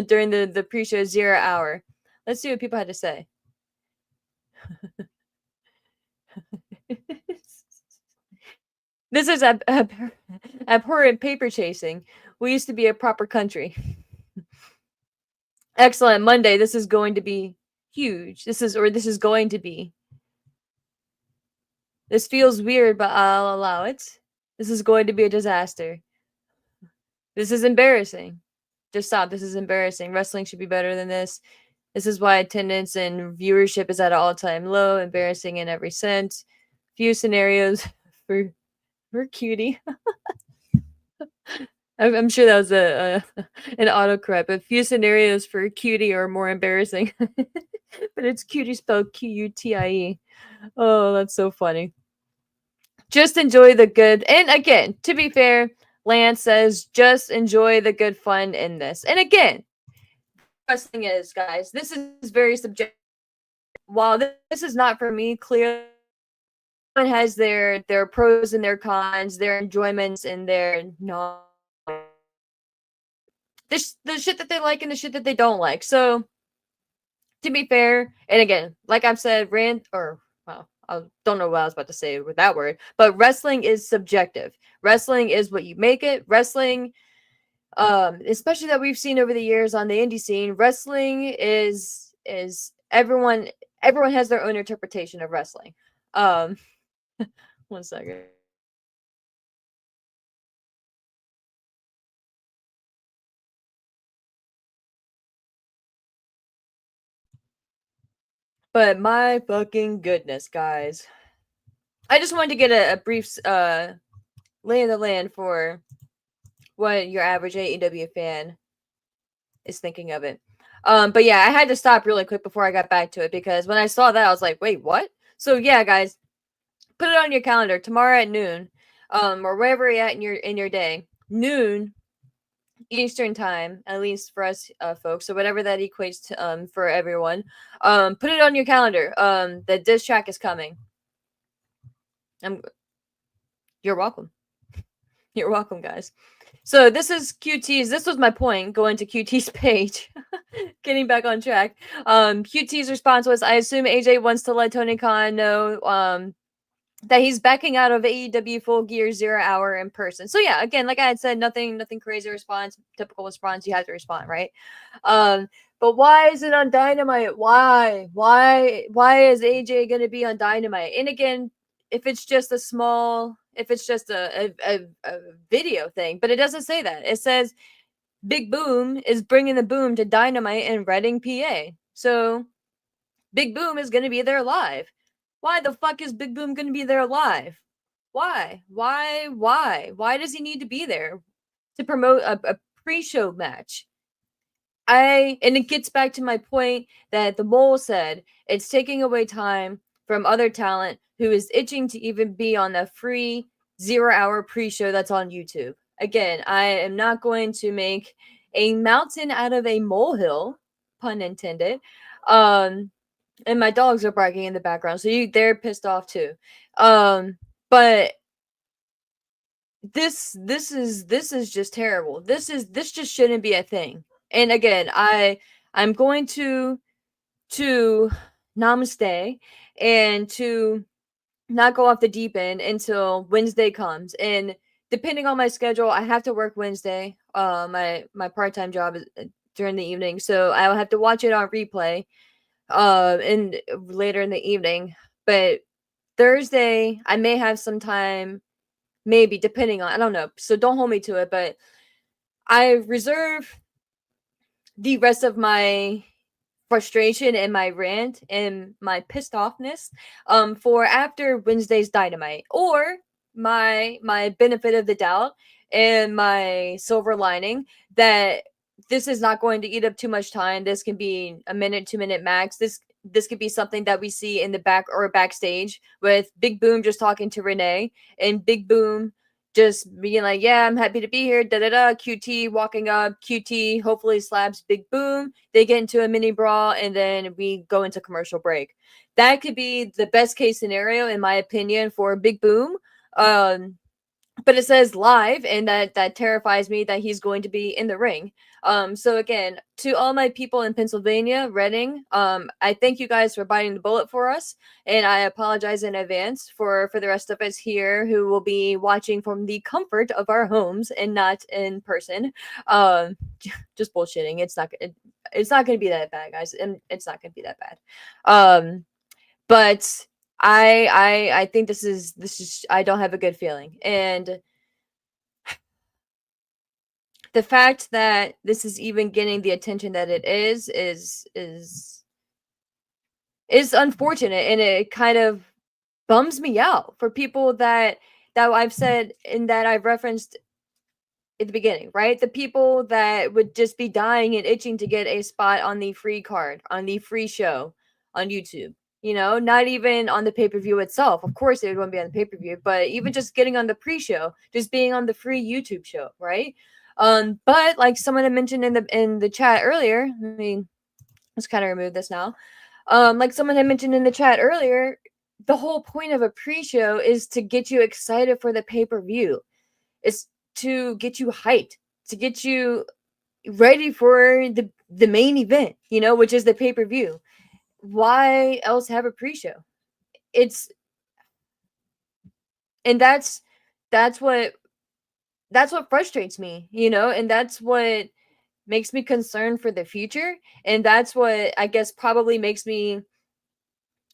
during the pre-show 0 hour. Let's see what people had to say. This is abhorrent paper chasing. We used to be a proper country. Excellent. Monday, this is going to be huge. This is going to be. This feels weird, but I'll allow it. This is going to be a disaster. This is embarrassing. Just stop. This is embarrassing. Wrestling should be better than this. This is why attendance and viewership is at an all-time low. Embarrassing in every sense. Few scenarios for cutie. I'm sure that was an autocorrect, but few scenarios for cutie are more embarrassing. But it's cutie spelled Qutie. Oh, that's so funny. Just enjoy the good. And again, to be fair, Lance says just enjoy the good fun in this. And again, wrestling is, guys, this is very subjective. While this is not for me, clearly everyone has their pros and their cons, their enjoyments and their the shit that they like and the shit that they don't like. So to be fair, and again, like I've said, well, I don't know what I was about to say with that word, but wrestling is subjective. Wrestling is what you make it. Wrestling, especially that we've seen over the years on the indie scene, wrestling is everyone has their own interpretation of wrestling. Um, one second. But my fucking goodness, guys. I just wanted to get a brief lay of the land for what your average AEW fan is thinking of it. But yeah, I had to stop really quick before I got back to it because when I saw that, I was like, wait, what? So yeah, guys, put it on your calendar tomorrow at noon, or wherever you're at in your day, noon Eastern time, at least for us folks. So whatever that equates to for everyone, put it on your calendar. The diss track is coming. I'm You're welcome. You're welcome, guys. So this is QT's. This was my point going to QT's page. Getting back on track. QT's response was, I assume AJ wants to let Tony Khan know that he's backing out of AEW Full Gear 0 Hour in person. So yeah, again, like I had said, nothing crazy response, typical response. You have to respond, right? But why is it on Dynamite? Why is AJ gonna be on Dynamite? And again, if it's just a video thing, but it doesn't say that. It says Big Boom is bringing the boom to Dynamite in Reading, PA. So Big Boom is gonna be there live. Why the fuck is Big Boom gonna be there live? Why? Why does he need to be there to promote a pre-show match? And it gets back to my point that the mole said it's taking away time from other talent who is itching to even be on the free 0 hour pre-show that's on YouTube. Again, I am not going to make a mountain out of a molehill, pun intended. And my dogs are barking in the background, so they're pissed off too. But this is just terrible. This just shouldn't be a thing. And again, I'm going to namaste and to not go off the deep end until Wednesday comes. And depending on my schedule, I have to work Wednesday. My part-time job is during the evening, so I will have to watch it on replay and later in the evening. But Thursday, I may have some time, maybe depending on, I don't know. So don't hold me to it, but I reserve the rest of my frustration and my rant and my pissed offness for after Wednesday's Dynamite, or my benefit of the doubt and my silver lining that this is not going to eat up too much time. This can be a minute, 2 minute max. This could be something that we see in the back or backstage with Big Boom just talking to Renee and Big Boom just being like, yeah, I'm happy to be here, da da da. QT walking up, QT hopefully slaps Big Boom. They get into a mini brawl, and then we go into commercial break. That could be the best case scenario, in my opinion, for Big Boom. But it says live, and that terrifies me that he's going to be in the ring. So again, to all my people in Pennsylvania, Reading, I thank you guys for biting the bullet for us, and I apologize in advance for the rest of us here who will be watching from the comfort of our homes and not in person. Just bullshitting. It's not going to be that bad, guys, and it's not going to be that bad. But I think this is I don't have a good feeling. And the fact that this is even getting the attention that it is unfortunate, and it kind of bums me out for people that I've said and that I've referenced at the beginning, right? The people that would just be dying and itching to get a spot on the free card, on the free show on YouTube. Not even on the pay-per-view itself. Of course, they would want to be on the pay-per-view, but even just getting on the pre-show, just being on the free YouTube show, right? But like someone had mentioned in the chat earlier, let's kind of remove this now. Like someone had mentioned in the chat earlier, the whole point of a pre-show is to get you excited for the pay-per-view. It's to get you hyped, to get you ready for the main event, which is the pay-per-view. why else have a pre-show? It's and that's what that's what frustrates me, you know, and that's what makes me concerned for the future, and that's what I guess probably makes me,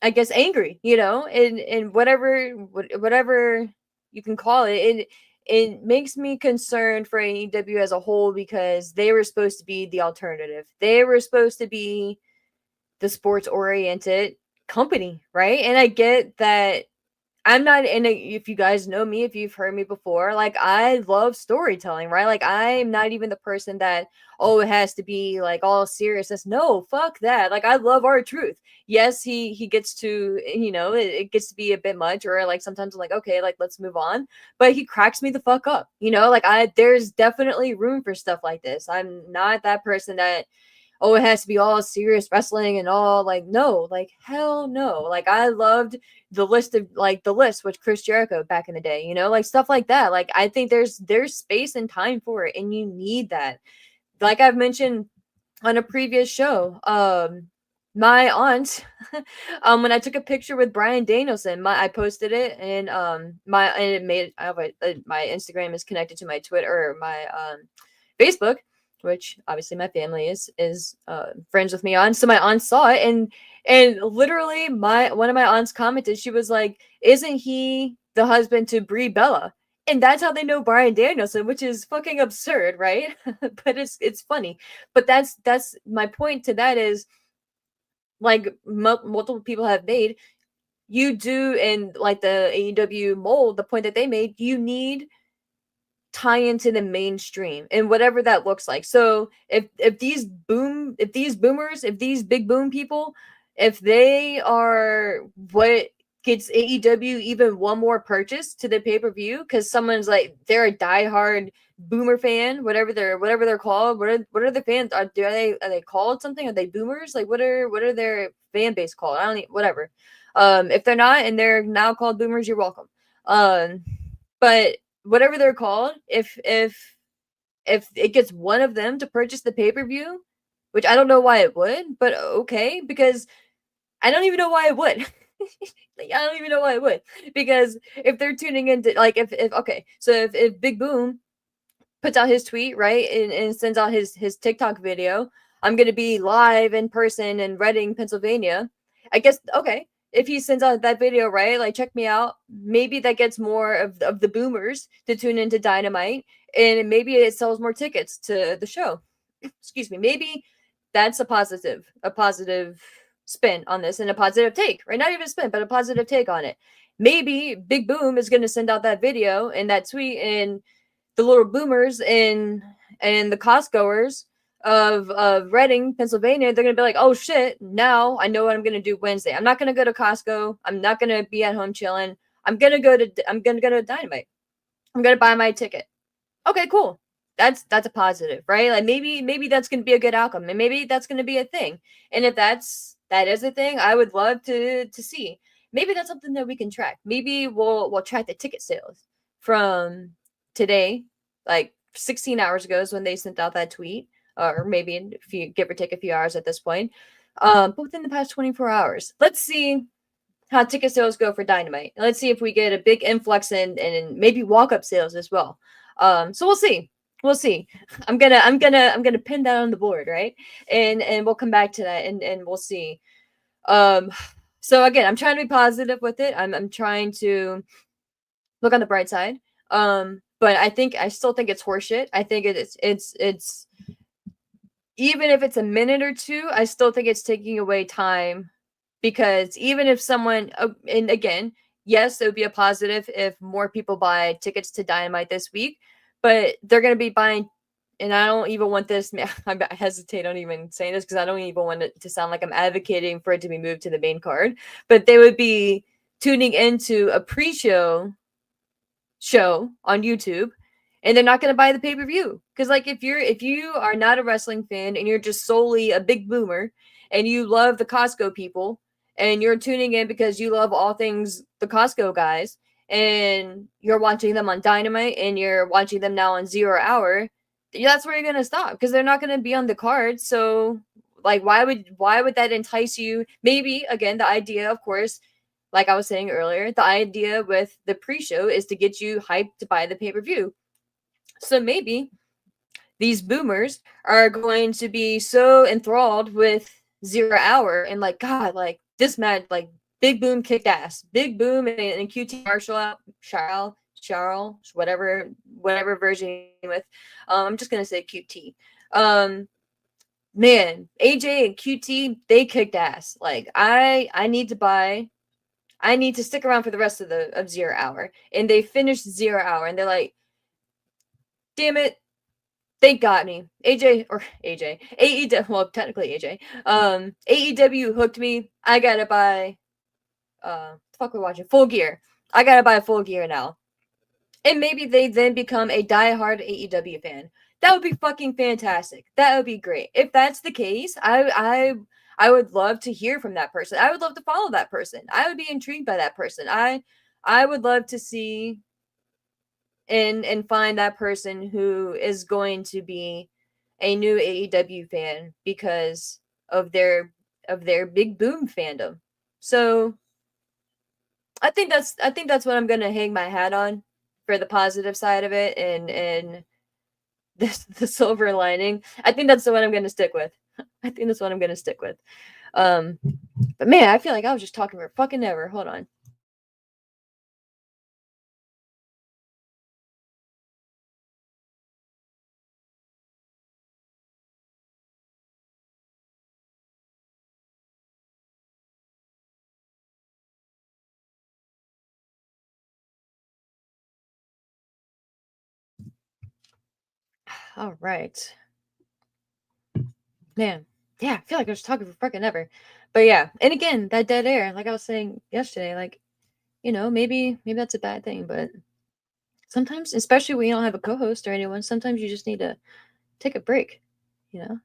I guess, angry, you know, and whatever you can call it. It makes me concerned for AEW as a whole because they were supposed to be the alternative. They were supposed to be the sports oriented company, right? And I get that I'm not in a, if you guys know me, if you've heard me before, like I love storytelling, right? Like I'm not even the person that, oh, it has to be like all seriousness. No, fuck that. Like I love our truth. Yes, he gets to, you know, it gets to be a bit much, or like sometimes I'm like, okay, like let's move on. But he cracks me the fuck up, you know, like there's definitely room for stuff like this. I'm not that person that, oh, it has to be all serious wrestling and all, like, no, like hell no. Like I loved the list with Chris Jericho back in the day, you know, like stuff like that. Like I think there's space and time for it, and you need that. Like I've mentioned on a previous show, my aunt, when I took a picture with Brian Danielson, I posted it, and and it made, I have my Instagram is connected to my Twitter, or my Facebook, which obviously my family is friends with me on. So my aunt saw it, and literally my one of my aunts commented. She was like, "Isn't he the husband to Brie Bella?" And that's how they know Brian Danielson, which is fucking absurd, right? But it's funny. But that's my point to that is, like multiple people have made, you do, and like the AEW mold, the point that they made, you need tie into the mainstream and whatever that looks like. So if these boomers, if these big boom people, if they are what gets AEW even one more purchase to the pay-per-view, because someone's like, they're a diehard boomer fan, whatever they're called. What are the fans, are they called something? Are they boomers? Like what are their fan base called? I don't need, whatever. If they're not and they're now called boomers, you're welcome. But whatever they're called, if it gets one of them to purchase the pay-per-view, which I don't know why it would, but okay, because I don't even know why it would. Like, I don't even know why it would. Because if they're tuning into, like, if okay, so if Big Boom puts out his tweet, right, and sends out his TikTok video, I'm gonna be live in person in Reading, Pennsylvania. I guess, okay, if he sends out that video, right, like check me out, maybe that gets more of the boomers to tune into Dynamite, and maybe it sells more tickets to the show. Excuse me. Maybe that's a positive spin on this, and a positive take, right? Not even a spin, but a positive take on it. Maybe Big Boom is going to send out that video and that tweet, and the little boomers and the Costcoers of Reading, Pennsylvania, they're gonna be like, oh shit, now I know what I'm gonna do Wednesday. I'm not gonna go to Costco. I'm not gonna be at home chilling. I'm gonna go to Dynamite. I'm gonna buy my ticket. Okay, cool. That's a positive, right? Like maybe that's gonna be a good outcome, and maybe that's gonna be a thing. And if that is a thing, I would love to see. Maybe that's something that we can track. Maybe we'll track the ticket sales from today, like 16 hours ago is when they sent out that tweet, or maybe if you give or take a few hours at this point. But within the past 24 hours, let's see how ticket sales go for Dynamite. Let's see if we get a big influx and maybe walk up sales as well. So we'll see. We'll see. I'm gonna pin that on the board, right? And we'll come back to that, and we'll see. Um, so again, I'm trying to be positive with it. I'm trying to look on the bright side. But I still think it's horseshit. I think it's even if it's a minute or two, I still think it's taking away time, because even if someone, and again, yes, it would be a positive if more people buy tickets to Dynamite this week, but they're going to be buying, and I don't even want this, I hesitate on even saying this because I don't even want it to sound like I'm advocating for it to be moved to the main card, but they would be tuning into a pre-show show on YouTube, and they're not going to buy the pay-per-view, because like if you are not a wrestling fan and you're just solely a big boomer and you love the Costco people and you're tuning in because you love all things the Costco guys, and you're watching them on Dynamite and you're watching them now on 0 Hour, that's where you're going to stop, because they're not going to be on the card. So Like, why would that entice you? Maybe, again, the idea, of course, like I was saying earlier, the idea with the pre-show is to get you hyped to buy the pay-per-view. So maybe these boomers are going to be so enthralled with 0 Hour and like, God, like this match, like Big Boom kicked ass. Big Boom and QT Marshall, Charles, whatever version with. I'm just gonna say QT. Man, AJ and QT, they kicked ass. Like I need to stick around for the rest of 0 Hour. And they finished 0 Hour and they're like, damn it, they got me. AEW, well, technically AJ. AEW hooked me. I gotta buy fuck we're watching Full Gear. I gotta buy Full Gear now. And maybe they then become a diehard AEW fan. That would be fucking fantastic. That would be great. If that's the case, I would love to hear from that person. I would love to follow that person. I would be intrigued by that person. I would love to see and find that person who is going to be a new AEW fan because of their Big Boom fandom. So I think that's what I'm gonna hang my hat on for the positive side of it and the silver lining. I think that's the one I'm gonna stick with. I think that's what I'm gonna stick with. But man, I feel like I was just talking for fucking ever. Hold on. All right. Man, yeah, I feel like I was talking for fucking ever. But yeah, and again, that dead air, like I was saying yesterday, like, maybe that's a bad thing, but sometimes, especially when you don't have a co-host or anyone, sometimes you just need to take a break, you know?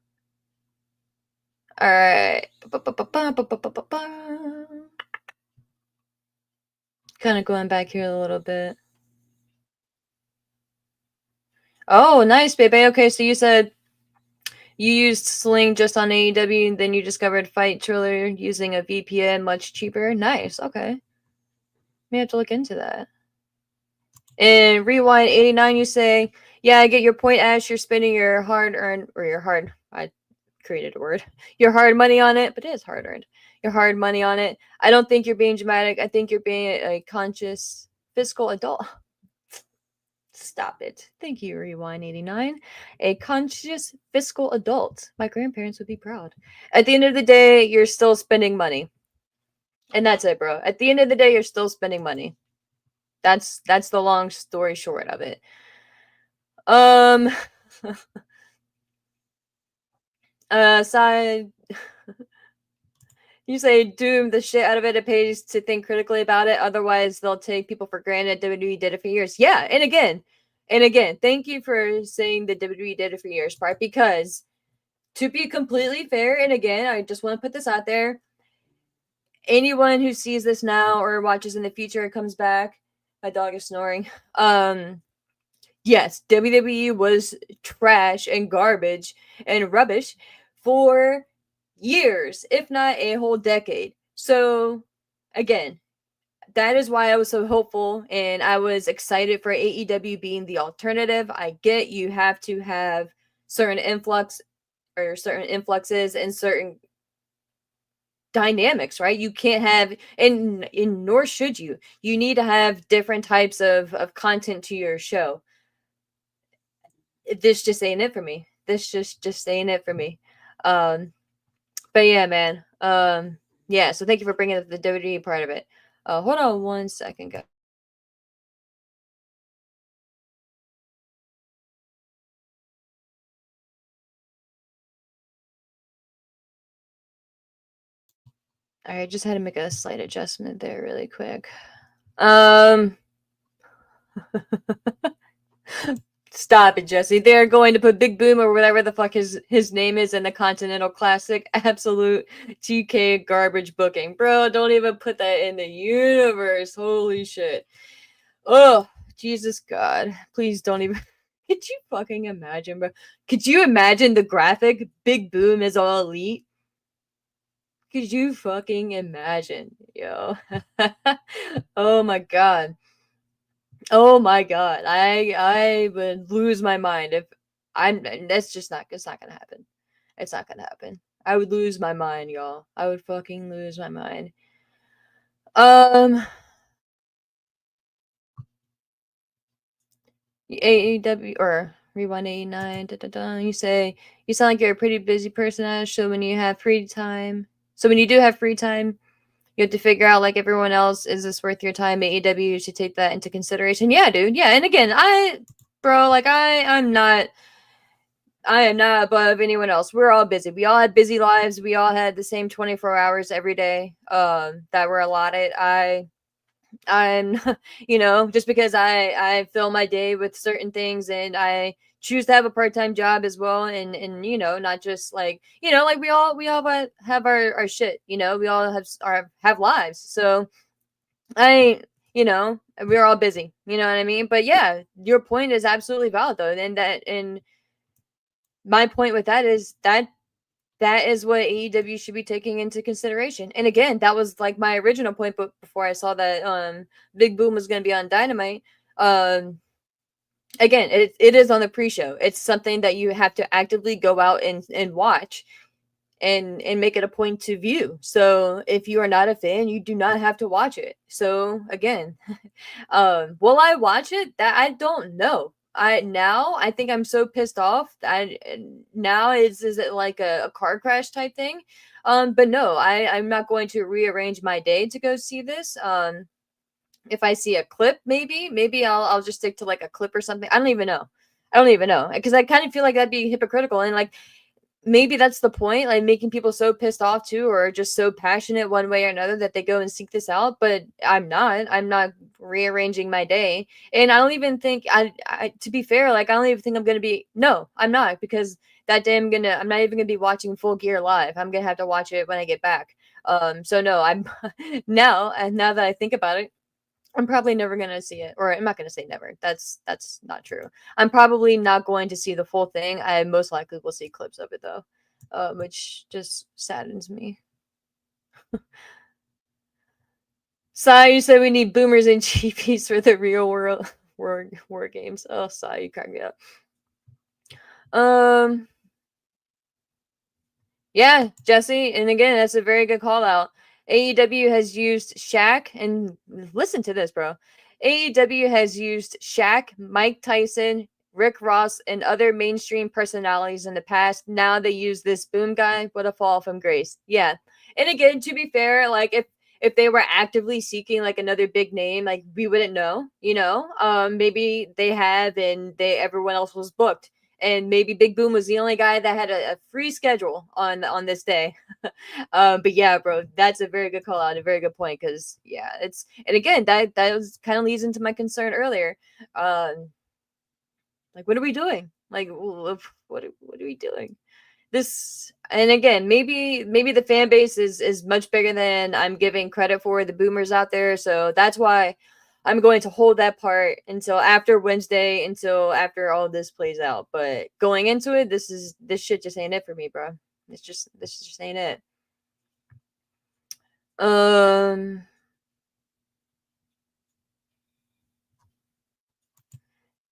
All right. Kind of going back here a little bit. Oh, nice, baby. Okay, so you said you used Sling just on AEW, and then you discovered Fight Triller using a VPN much cheaper. Nice. Okay. May have to look into that. In Rewind 89, you say, yeah, I get your point, Ash. You're spending your hard earned, or your hard, I created a word, your hard money on it, but it is hard earned. Your hard money on it. I don't think you're being dramatic. I think you're being a conscious fiscal adult. Stop it. Thank you, Rewind 89. A conscious fiscal adult. My grandparents would be proud. At the end of the day, you're still spending money. And that's it, bro. At the end of the day, you're still spending money. That's the long story short of it. Side you say doom the shit out of it. It pays to think critically about it. Otherwise, they'll take people for granted. WWE did it for years. Yeah, and again, thank you for saying the WWE did it for years part, because to be completely fair, and again, I just want to put this out there. Anyone who sees this now or watches in the future or comes back, my dog is snoring. Yes, WWE was trash and garbage and rubbish for years, if not a whole decade. So, again, that is why I was so hopeful and I was excited for AEW being the alternative. I get you have to have certain certain influxes and certain dynamics, right? You can't have, and nor should you. You need to have different types of content to your show. This just ain't it for me. This just ain't it for me. But yeah, man. Yeah. So thank you for bringing up the WWE part of it. Hold on 1 second, guys. All right, just had to make a slight adjustment there, really quick. Stop it, Jesse. They're going to put Big Boom or whatever the fuck his name is in the Continental Classic. Absolute TK garbage booking. Bro, don't even put that in the universe. Holy shit. Oh, Jesus God. Please don't even. Could you fucking imagine, bro? Could you imagine the graphic? Big Boom is all elite. Could you fucking imagine, yo? Oh my god. Oh my god. I would lose my mind if I'm that's just not it's not gonna happen. It's not gonna happen. I would lose my mind, y'all. I would fucking lose my mind. Um AEW or Rewind 89. Da, da, da. You say you sound like you're a pretty busy person, Ash. So when you have free time, so when you do have free time, you have to figure out like everyone else, is this worth your time? AEW should take that into consideration. Yeah, dude. Yeah, and again, bro, like I am not above anyone else. We're all busy. We all had busy lives. We all had the same 24 hours every day that were allotted. I'm just because I fill my day with certain things and I choose to have a part-time job as well, and not just like like we all have our shit, we all have lives. So I we're all busy, you know what I mean? But yeah, your point is absolutely valid though, and my point with that is that is what AEW should be taking into consideration. And again, that was like my original point, but before I saw that Big Boom was going to be on Dynamite, um again, it is on the pre-show. It's something that you have to actively go out and watch and make it a point to view. So if you are not a fan, you do not have to watch it. So again, will I watch it? That I don't know. I think I'm so pissed off. Now is it like a car crash type thing? But no, I'm not going to rearrange my day to go see this. If I see a clip, maybe I'll just stick to like a clip or something. I don't even know. I don't even know because I kind of feel like that'd be hypocritical, and like maybe that's the point, like making people so pissed off too, or just so passionate one way or another that they go and seek this out. But I'm not rearranging my day, and I don't even think to be fair, like I don't even think I'm gonna be. No, I'm not, because that day I'm not even gonna be watching Full Gear live. I'm gonna have to watch it when I get back. So no, I'm now that I think about it, I'm probably never gonna see it, or I'm not gonna say never. That's not true. I'm probably not going to see the full thing. I most likely will see clips of it though, which just saddens me. Sai, you said we need boomers and cheapies for the real world war games. Oh, Sai, you crack me up. Um, Yeah, Jesse, and again, that's a very good call out. AEW has used Shaq, and listen to this, bro. AEW has used Shaq, Mike Tyson, Rick Ross, and other mainstream personalities in the past. Now they use this boom guy. What a fall from grace. Yeah. And again, to be fair, like if they were actively seeking like another big name, like we wouldn't know, maybe they have and everyone else was booked, and maybe Big Boom was the only guy that had a free schedule on this day. But yeah, bro, that's a very good call out, a very good point, because yeah, it's and again that was kind of leads into my concern earlier. Like, what are we doing? Like, what are we doing? This, and again, maybe the fan base is much bigger than I'm giving credit for, the boomers out there. So that's why I'm going to hold that part until after Wednesday, until after all this plays out. But going into it, this shit just ain't it for me, bro. This just ain't it. Um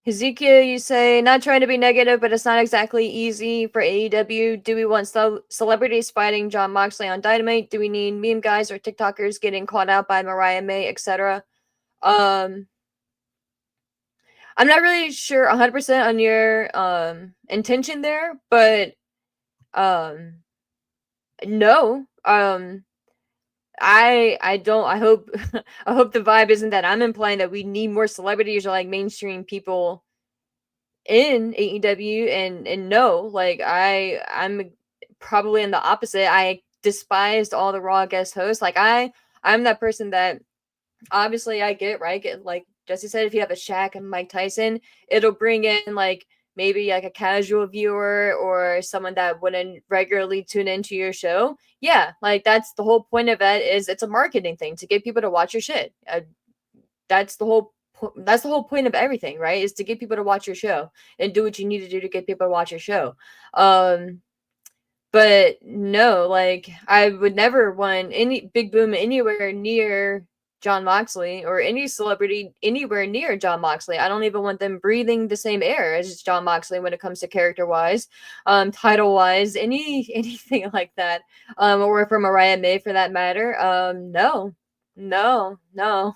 Ezekiel, you say, not trying to be negative, but it's not exactly easy for AEW. Do we want celebrities fighting John Moxley on Dynamite? Do we need meme guys or TikTokers getting caught out by Mariah May, etc.? Um, I'm not really sure 100% on your intention there, but um, no. I don't. I hope I hope the vibe isn't that I'm implying that we need more celebrities or like mainstream people in AEW, and no, like I'm probably in the opposite. I despised all the Raw guest hosts. Like I'm that person that obviously I get, right. Like Jesse said, if you have a Shaq and Mike Tyson, it'll bring in like maybe like a casual viewer or someone that wouldn't regularly tune into your show. Yeah, like that's the whole point of it. Is it's a marketing thing to get people to watch your shit. That's the whole that's the whole point of everything, right? Is to get people to watch your show and do what you need to do to get people to watch your show. Um But no, like I would never want any Big Boom anywhere near John Moxley or any celebrity anywhere near John Moxley. I don't even want them breathing the same air as John Moxley when it comes to character wise, title wise, anything like that. Or for Mariah May for that matter. No. No, no.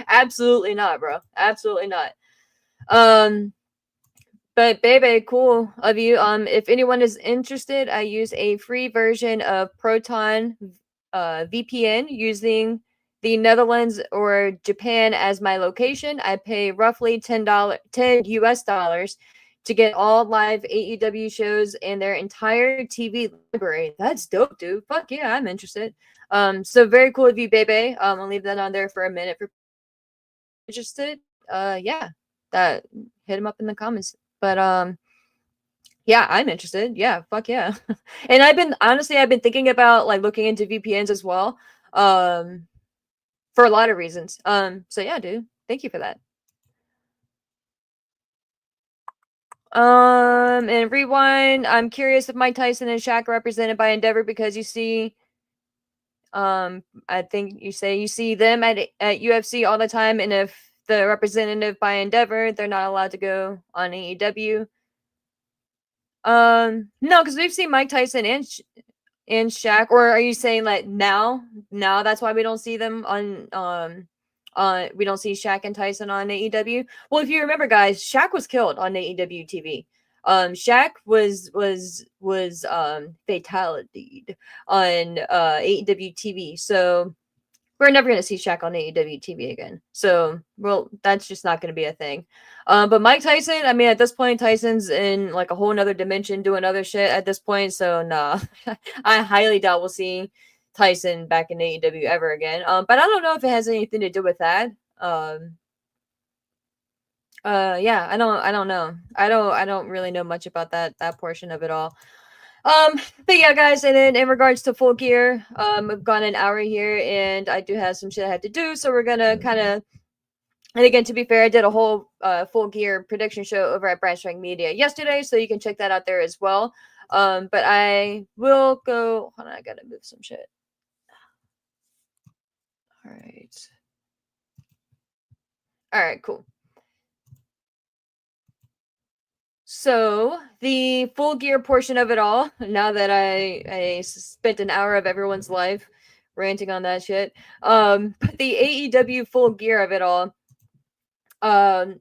Absolutely not, bro. Absolutely not. Um but baby, cool of you. If anyone is interested, I use a free version of Proton VPN using the Netherlands or Japan as my location. I pay roughly $10 US dollars to get all live AEW shows and their entire TV library. That's dope, dude. Fuck yeah, I'm interested. So very cool of you, baby. I'll leave that on there for a minute for interested. Yeah, that hit him up in the comments. But yeah, I'm interested. Yeah, fuck yeah. And I've been thinking about like looking into VPNs as well. For a lot of reasons. So yeah, dude. Thank you for that. And rewind. I'm curious if Mike Tyson and Shaq are represented by Endeavor because you see I think you see them at UFC all the time, and if the representative by Endeavor, they're not allowed to go on AEW. No, because we've seen Mike Tyson and Shaq, or are you saying like now? Now that's why we don't see them on we don't see Shaq and Tyson on AEW. Well, if you remember, guys, Shaq was killed on AEW TV. Shaq was fatality on AEW TV. So we're never going to see Shaq on AEW TV again. So, well, that's just not going to be a thing. But Mike Tyson, I mean, at this point, Tyson's in like a whole nother dimension doing other shit at this point. So, nah, I highly doubt we'll see Tyson back in AEW ever again. But I don't know if it has anything to do with that. Yeah, I don't know. I don't really know much about that portion of it all. But yeah, guys, and then in regards to Full Gear, I've gone an hour here, and I do have some shit I had to do, so we're gonna kind of. And again, to be fair, I did a whole Full Gear prediction show over at Brand Strike Media yesterday, so you can check that out there as well. But I will go. Hold on, I gotta move some shit. All right, cool. So the Full Gear portion of it all, now that I spent an hour of everyone's life ranting on that shit, but the AEW Full Gear of it all, um,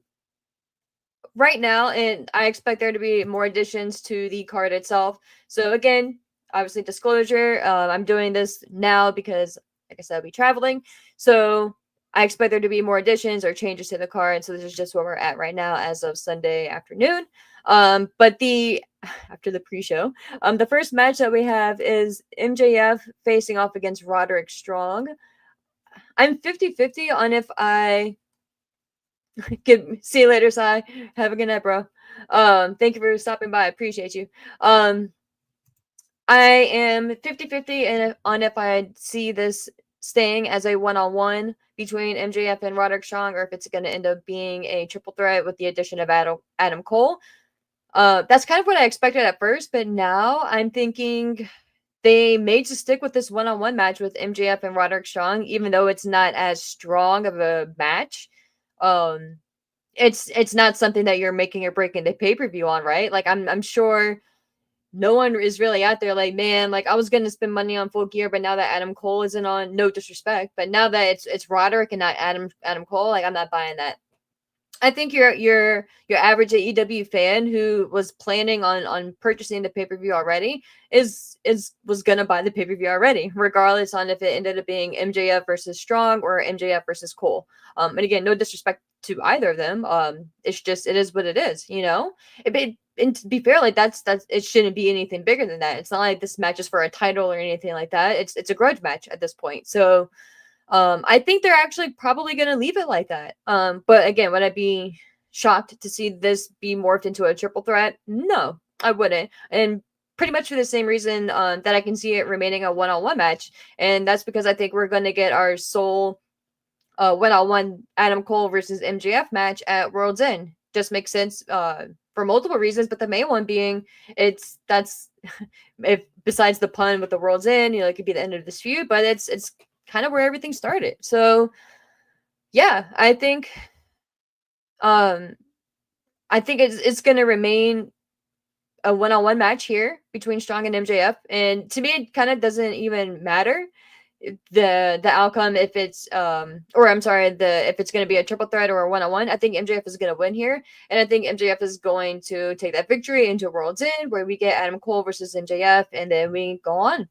right now, and I expect there to be more additions to the card itself. So again, obviously disclosure, I'm doing this now because, like I said, I'll be traveling. So I expect there to be more additions or changes to the card. So this is just where we're at right now as of Sunday afternoon. But the after the pre-show, the first match that we have is MJF facing off against Roderick Strong. I'm 50-50 on if I see you later, Sai. Have a good night, bro. Thank you for stopping by. I appreciate you. I am 50-50 and on if I see this staying as a one-on-one between MJF and Roderick Strong, or if it's going to end up being a triple threat with the addition of Adam Cole. That's kind of what I expected at first, but now I'm thinking they may just stick with this one-on-one match with MJF and Roderick Strong, even though it's not as strong of a match. It's not something that you're making or breaking the pay-per-view on, right? Like I'm sure no one is really out there like, man, like I was gonna spend money on Full Gear, but now that Adam Cole isn't on, no disrespect, but now that it's Roderick and not Adam Cole, like I'm not buying that. I think your average AEW fan who was planning on purchasing the pay-per-view already was gonna buy the pay-per-view already, regardless on if it ended up being MJF versus Strong or MJF versus Cole. And again, no disrespect to either of them. It's just it is what it is, you know. And to be fair, like that's it shouldn't be anything bigger than that. It's not like this match is for a title or anything like that. It's a grudge match at this point. So I think they're actually probably going to leave it like that. But again, would I be shocked to see this be morphed into a triple threat? No, I wouldn't. And pretty much for the same reason that I can see it remaining a one-on-one match. And that's because I think we're going to get our sole one-on-one Adam Cole versus MJF match at World's End. Just makes sense for multiple reasons, but the main one being that's if besides the pun with the world's end, it could be the end of this feud, but it's kind of where everything started. So yeah, um I think it's gonna remain a one-on-one match here between Strong and MJF, and to me, it kind of doesn't even matter the outcome if it's or I'm sorry, the if it's going to be a triple threat or a one-on-one. I think MJF is going to win here, and I think MJF is going to take that victory into World's End, where we get Adam Cole versus MJF, and then we go on.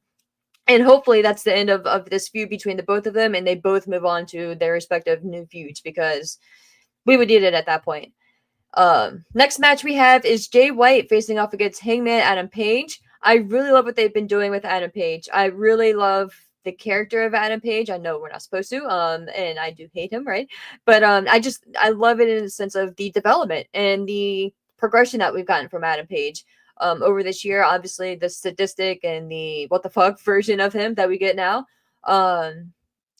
And hopefully that's the end of this feud between the both of them, and they both move on to their respective new feuds, because we would need it at that point. Next match we have is Jay White facing off against Hangman Adam Page. I really love what they've been doing with Adam Page. I really love the character of Adam Page. I know we're not supposed to, and I do hate him, right? But I love it in the sense of the development and the progression that we've gotten from Adam Page. Over this year, obviously the sadistic and the what the fuck version of him that we get now.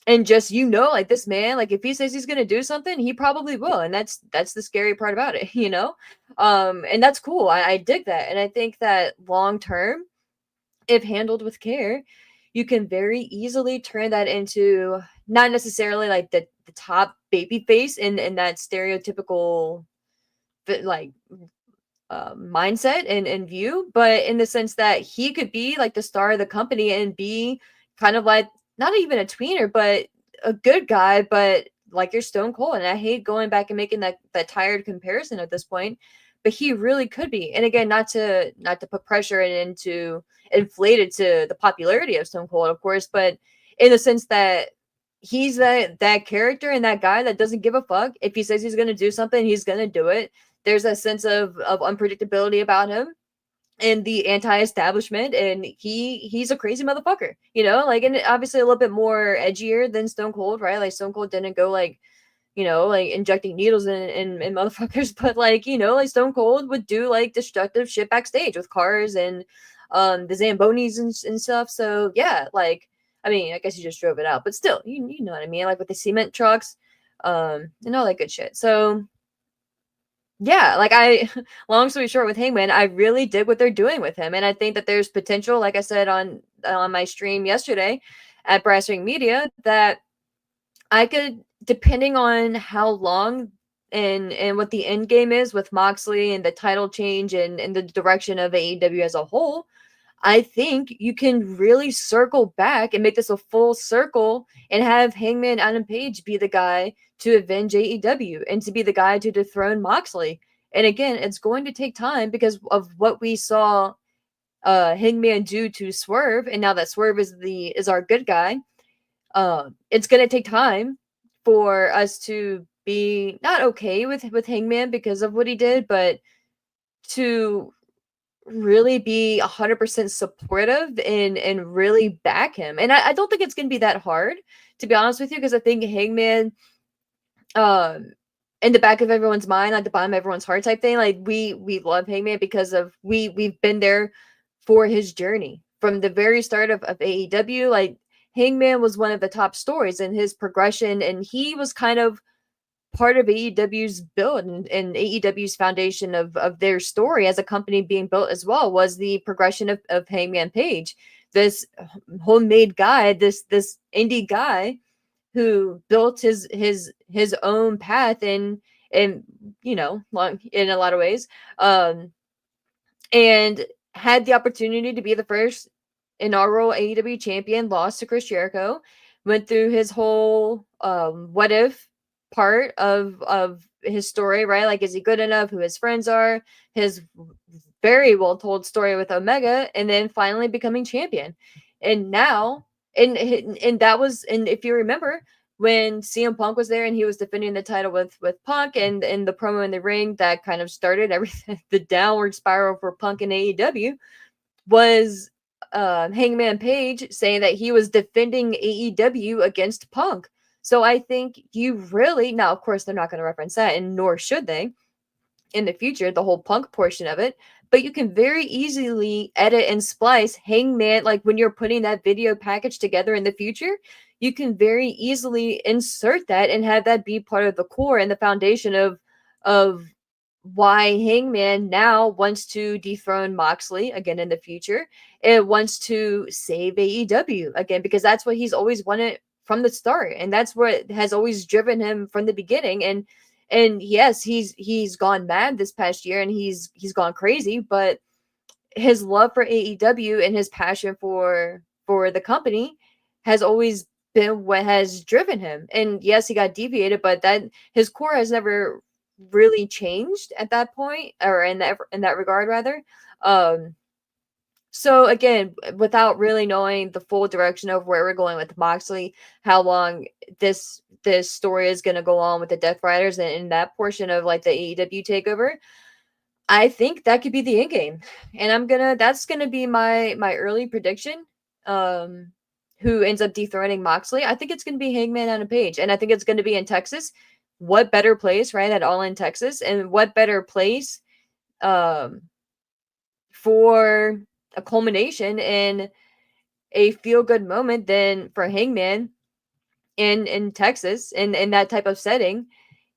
And just like this man, like if he says he's gonna do something, he probably will, and that's the scary part about it, and that's cool. I dig that, and I think that long term, if handled with care, you can very easily turn that into not necessarily like the top baby face in that stereotypical like mindset and view, but in the sense that he could be like the star of the company and be kind of like not even a tweener, but a good guy, but like your Stone Cold. And I hate going back and making that tired comparison at this point, but he really could be. And again, not to put pressure into inflate it to the popularity of Stone Cold, of course, but in the sense that he's that character and that guy that doesn't give a fuck. If he says he's gonna do something, he's gonna do it. There's a sense of unpredictability about him and the anti-establishment, and he's a crazy motherfucker, and obviously a little bit more edgier than Stone Cold, right? Like Stone Cold didn't go like like injecting needles in motherfuckers, but like like Stone Cold would do like destructive shit backstage with cars and the Zambonis and stuff. So yeah, like I mean, I guess he just drove it out, but still, you know what I mean, like with the cement trucks and all that good shit. So yeah, like long story short, with Hangman, I really dig what they're doing with him, and I think that there's potential, like I said on my stream yesterday at Brass Ring Media, that I could, depending on how long and what the end game is with Moxley and the title change and the direction of AEW as a whole, I think you can really circle back and make this a full circle and have Hangman Adam Page be the guy to avenge AEW and to be the guy to dethrone Moxley. And again, it's going to take time because of what we saw Hangman do to Swerve, and now that Swerve is our good guy. It's going to take time for us to be not okay with Hangman because of what he did, but to really be 100% supportive and really back him. And I don't think it's going to be that hard, to be honest with you, because I think Hangman, in the back of everyone's mind, at the bottom of everyone's heart type thing, like we love Hangman because of we've been there for his journey from the very start of AEW. Like Hangman was one of the top stories in his progression, and he was kind of part of AEW's build and AEW's foundation of their story as a company being built as well, was the progression of Hangman Page, this homemade guy, this indie guy who built his own path in long in a lot of ways, and had the opportunity to be the first inaugural AEW champion, lost to Chris Jericho, went through his whole what if part of his story, right? Like, is he good enough? Who his friends are? His very well told story with Omega, and then finally becoming champion. And now, and that was, and if you remember, when CM Punk was there and he was defending the title with Punk, and the promo in the ring that kind of started everything, the downward spiral for Punk and AEW, was Hangman Page saying that he was defending AEW against Punk. So I think you really, now of course they're not going to reference that, and nor should they in the future, the whole Punk portion of it, but you can very easily edit and splice Hangman, like when you're putting that video package together in the future, you can very easily insert that and have that be part of the core and the foundation of why Hangman now wants to dethrone Moxley again in the future. It wants to save AEW again because that's what he's always wanted from the start, and that's what has always driven him from the beginning. And yes, he's gone mad this past year, and he's gone crazy, but his love for AEW and his passion for the company has always been what has driven him. And yes, he got deviated, but that his core has never really changed at that point, or in that regard rather. Um so again, without really knowing the full direction of where we're going with Moxley, how long this story is going to go on with the Death Riders and in that portion of like the AEW takeover, I think that could be the end game. And that's gonna be my early prediction. Um who ends up dethroning Moxley. I think it's gonna be Hangman on a Page. And I think it's gonna be in Texas. What better place, right? At All in Texas. And what better place um for a culmination in a feel good moment than for Hangman in Texas in that type of setting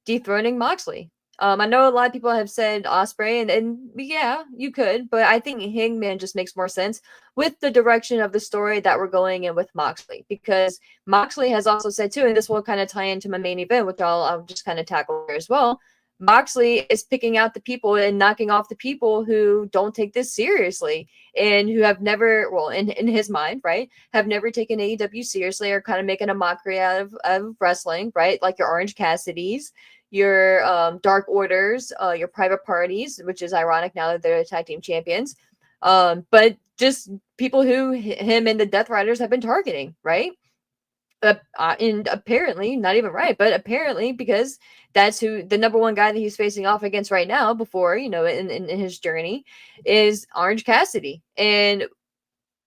dethroning Moxley. I know a lot of people have said Osprey, and yeah, you could, but I think Hangman just makes more sense with the direction of the story that we're going in with Moxley, because Moxley has also said too, and this will kind of tie into my main event, which I'll just kind of tackle here as well. Moxley is picking out the people and knocking off the people who don't take this seriously and who have never, well, in his mind, right, have never taken AEW seriously or kind of making a mockery out of wrestling, right? Like your Orange Cassidys, your Dark Orders, your Private Parties, which is ironic now that they're tag team champions. But just people who him and the Death Riders have been targeting, right? And apparently, not even right, but apparently because that's who the number one guy that he's facing off against right now before, in his journey is Orange Cassidy. And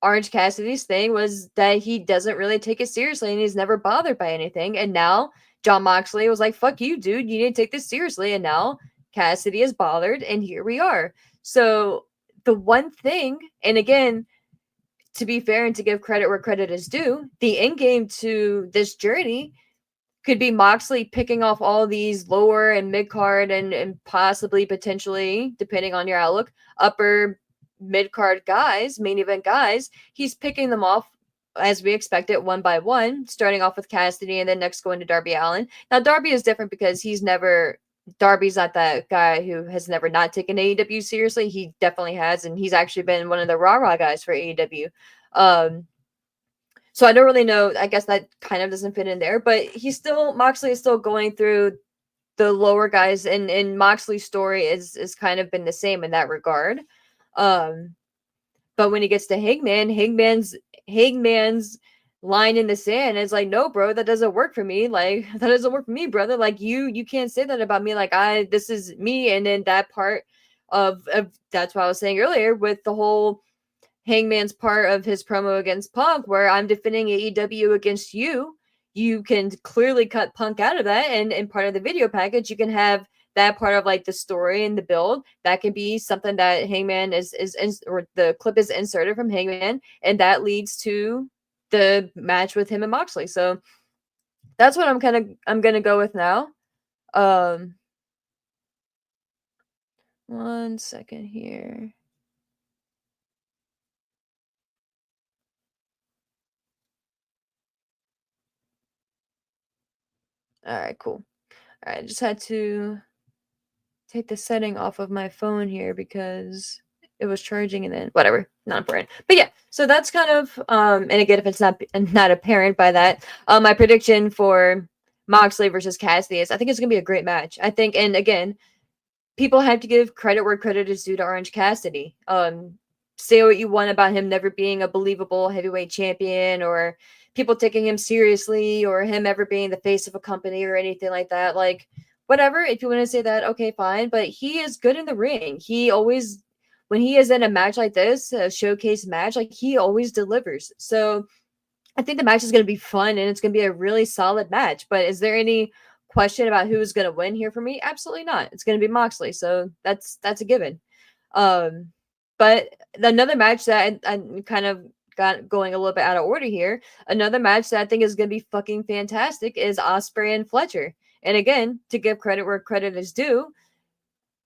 Orange Cassidy's thing was that he doesn't really take it seriously and he's never bothered by anything. And now John Moxley was like, fuck you, dude. You need to take this seriously. And now Cassidy is bothered. And here we are. So the one thing, and again, to be fair and to give credit where credit is due, the end game to this journey could be Moxley picking off all these lower and mid card and possibly potentially, depending on your outlook, upper mid card guys, main event guys. He's picking them off as we expect it, one by one, starting off with Cassidy and then next going to Darby Allin. Now Darby is different because Darby's not that guy who has never not taken AEW seriously. He definitely has, and he's actually been one of the rah-rah guys for AEW. So I don't really know. I guess that kind of doesn't fit in there, but Moxley is still going through the lower guys, and Moxley's story is kind of been the same in that regard. But when he gets to Hangman's line in the sand is like, no, bro, that doesn't work for me. Like, that doesn't work for me, brother. Like, you can't say that about me. Like, this is me. And then that part of that's what I was saying earlier with the whole Hangman's part of his promo against Punk, where I'm defending AEW against you. You can clearly cut Punk out of that, and part of the video package, you can have that part of like the story and the build. That can be something that Hangman or the clip is inserted from Hangman, and that leads to the match with him and Moxley. So that's what I'm gonna go with now. One second here. All right, cool. All right, I just had to take the setting off of my phone here because it was charging and then whatever, not important. But yeah, so that's kind of and again, if it's not apparent by that, my prediction for Moxley versus Cassidy is I think it's gonna be a great match. I think, and again, people have to give credit where credit is due to Orange Cassidy. Say what you want about him never being a believable heavyweight champion or people taking him seriously or him ever being the face of a company or anything like that. Like, whatever, if you want to say that, okay, fine. But he is good in the ring. He always, when he is in a match like this, a showcase match, like he always delivers. So I think the match is going to be fun and it's going to be a really solid match. But is there any question about who's going to win here for me? Absolutely not. It's going to be Moxley. So that's a given. But another match that I kind of got going a little bit out of order here. Another match that I think is going to be fucking fantastic is Osprey and Fletcher. And again, to give credit where credit is due,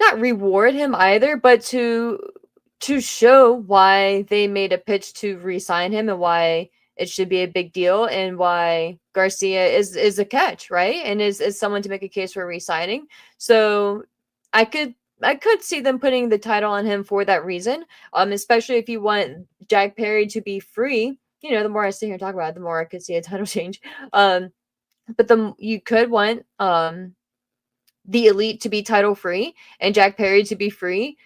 not reward him either, but to show why they made a pitch to re-sign him and why it should be a big deal and why Garcia is a catch, right? And is someone to make a case for re-signing. So I could see them putting the title on him for that reason. Especially if you want Jack Perry to be free. You know, the more I sit here and talk about it, the more I could see a title change. But you could want the Elite to be title free and Jack Perry to be free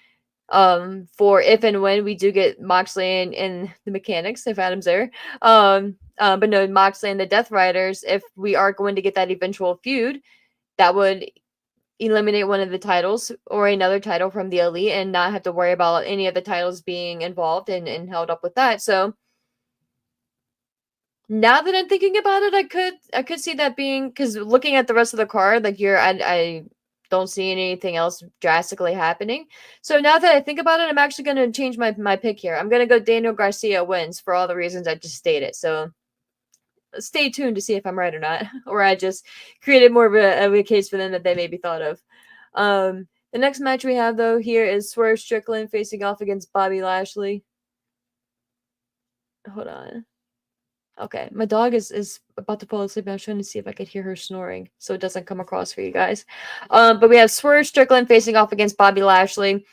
for if and when we do get Moxley and the Mechanics, if Adam's there. But no, Moxley and the Death Riders, if we are going to get that eventual feud, that would eliminate one of the titles or another title from the Elite and not have to worry about any of the titles being involved and held up with that. So now that I'm thinking about it, I could see that being, because looking at the rest of the card, like I don't see anything else drastically happening. So now that I think about it, I'm actually going to change my pick here. I'm going to go Daniel Garcia wins for all the reasons I just stated. So stay tuned to see if I'm right or not, or I just created more of a case for them that they maybe thought of. The next match we have though here is Swerve Strickland facing off against Bobby Lashley. Hold on. Okay, my dog is about to fall asleep. I was trying to see if I could hear her snoring, so it doesn't come across for you guys. But we have Swerve Strickland facing off against Bobby Lashley.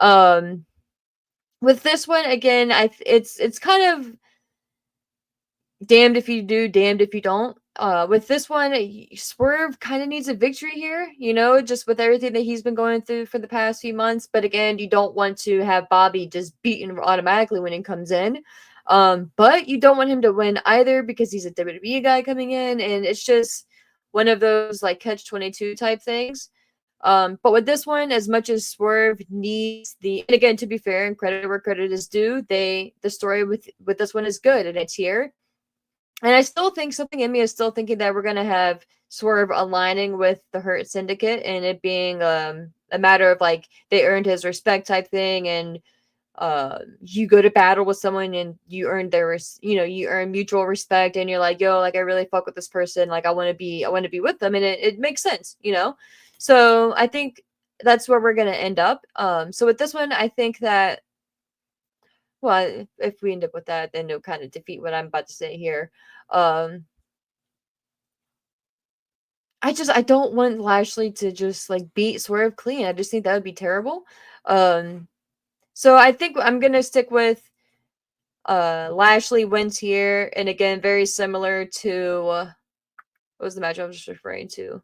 With this one again, it's kind of damned if you do, damned if you don't. With this one, Swerve kind of needs a victory here, you know, just with everything that he's been going through for the past few months. But again, you don't want to have Bobby just beaten automatically when he comes in. But you don't want him to win either because he's a WWE guy coming in, and it's just one of those like catch-22 type things. But with this one, as much as Swerve needs and again, to be fair and credit where credit is due, the story with this one is good and it's here. And I still think something in me is still thinking that we're gonna have Swerve aligning with the Hurt Syndicate and it being a matter of like they earned his respect type thing, and you go to battle with someone and you earn you earn mutual respect and you're like, yo, like I really fuck with this person, like I want to be with them, and it makes sense, you know. So I think that's where we're gonna end up. So with this one, I think that, well, if we end up with that, then it'll kind of defeat what I'm about to say here. Um, I don't want Lashley to just like beat Swerve clean. I just think that would be terrible. Um, so I think I'm gonna stick with Lashley wins here, and again, very similar to what was the match I was just referring to?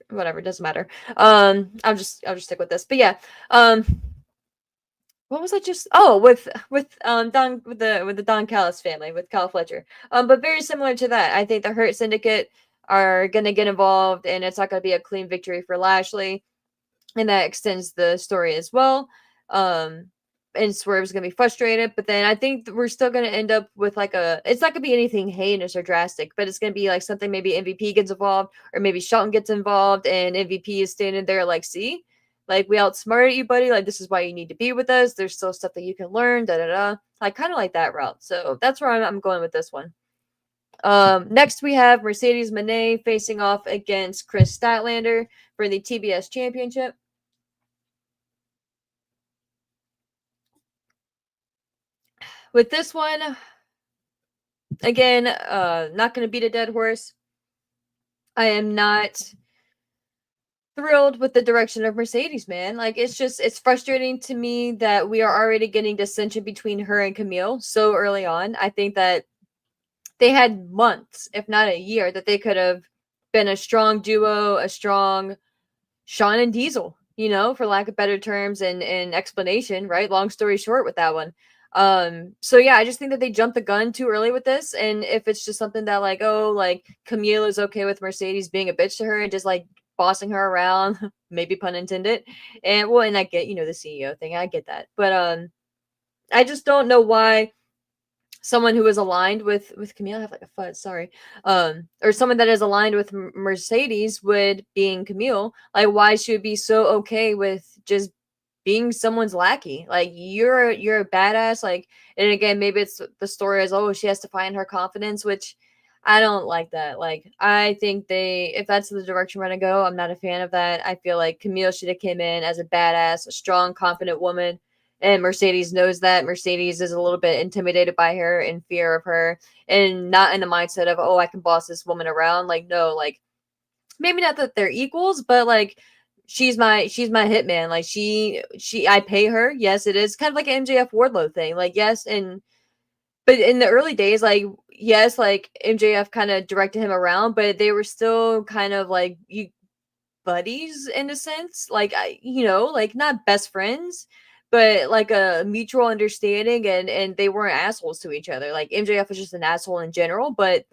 Whatever, doesn't matter. I'll just stick with this. But yeah, what was I just? Oh, with Don with the Don Callis family with Cal Fletcher. But very similar to that, I think the Hurt Syndicate are gonna get involved, and it's not gonna be a clean victory for Lashley, and that extends the story as well. And Swerve's gonna be frustrated, but then I think we're still gonna end up with like it's not gonna be anything heinous or drastic, but it's gonna be like something maybe MVP gets involved, or maybe Shelton gets involved, and MVP is standing there like, see, like we outsmarted you, buddy. Like this is why you need to be with us. There's still stuff that you can learn. Da da da. Like kind of like that route. So that's where I'm going with this one. Next we have Mercedes Moné facing off against Chris Statlander for the TBS Championship. With this one, again, not going to beat a dead horse. I am not thrilled with the direction of Mercedes, man. Like it's frustrating to me that we are already getting dissension between her and Camille so early on. I think that they had months, if not a year, that they could have been a strong duo, a strong Shawn and Diesel, you know, for lack of better terms and explanation, right? Long story short with that one. So yeah, I just think that they jumped the gun too early with this. And if it's just something that like, oh, like Camille is okay with Mercedes being a bitch to her and just like bossing her around, maybe pun intended. And well, and I get, you know, the CEO thing, I get that. But I just don't know why someone who is aligned with Camille, I have like a fuzz, sorry, or someone that is aligned with Mercedes would being Camille, like why she would be so okay with just being someone's lackey. Like you're a badass, like, and again maybe it's the story is, oh, she has to find her confidence, which I don't like that. Like, I think if that's the direction we're gonna go, I'm not a fan of that. I feel like Camille should have came in as a badass, a strong, confident woman, and Mercedes knows that. Mercedes is a little bit intimidated by her, in fear of her, and not in the mindset of, oh, I can boss this woman around. Like, no, like maybe not that they're equals, but like she's my hitman. Like I pay her. Yes, it is kind of like an MJF Wardlow thing. Like, yes, and but in the early days, like, yes, like MJF kind of directed him around, but they were still kind of like you buddies in a sense. Like, like not best friends, but like a mutual understanding, and they weren't assholes to each other. Like MJF was just an asshole in general, but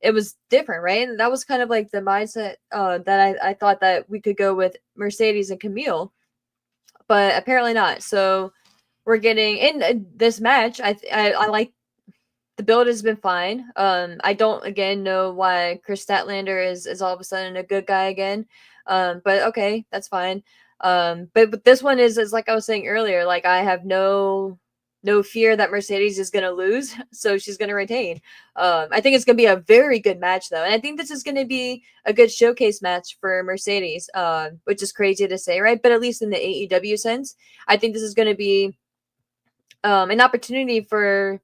it was different, right? And that was kind of like the mindset that I thought that we could go with Mercedes and Camille, but apparently not. So we're getting in this match. I like the build has been fine. I don't again know why Chris Statlander is all of a sudden a good guy again. But okay, that's fine. But this one is like I was saying earlier. Like I have no fear that Mercedes is gonna lose, so she's gonna retain. I think it's gonna be a very good match though, and I think this is gonna be a good showcase match for Mercedes. Which is crazy to say, right? But at least in the AEW sense, I think this is gonna be an opportunity for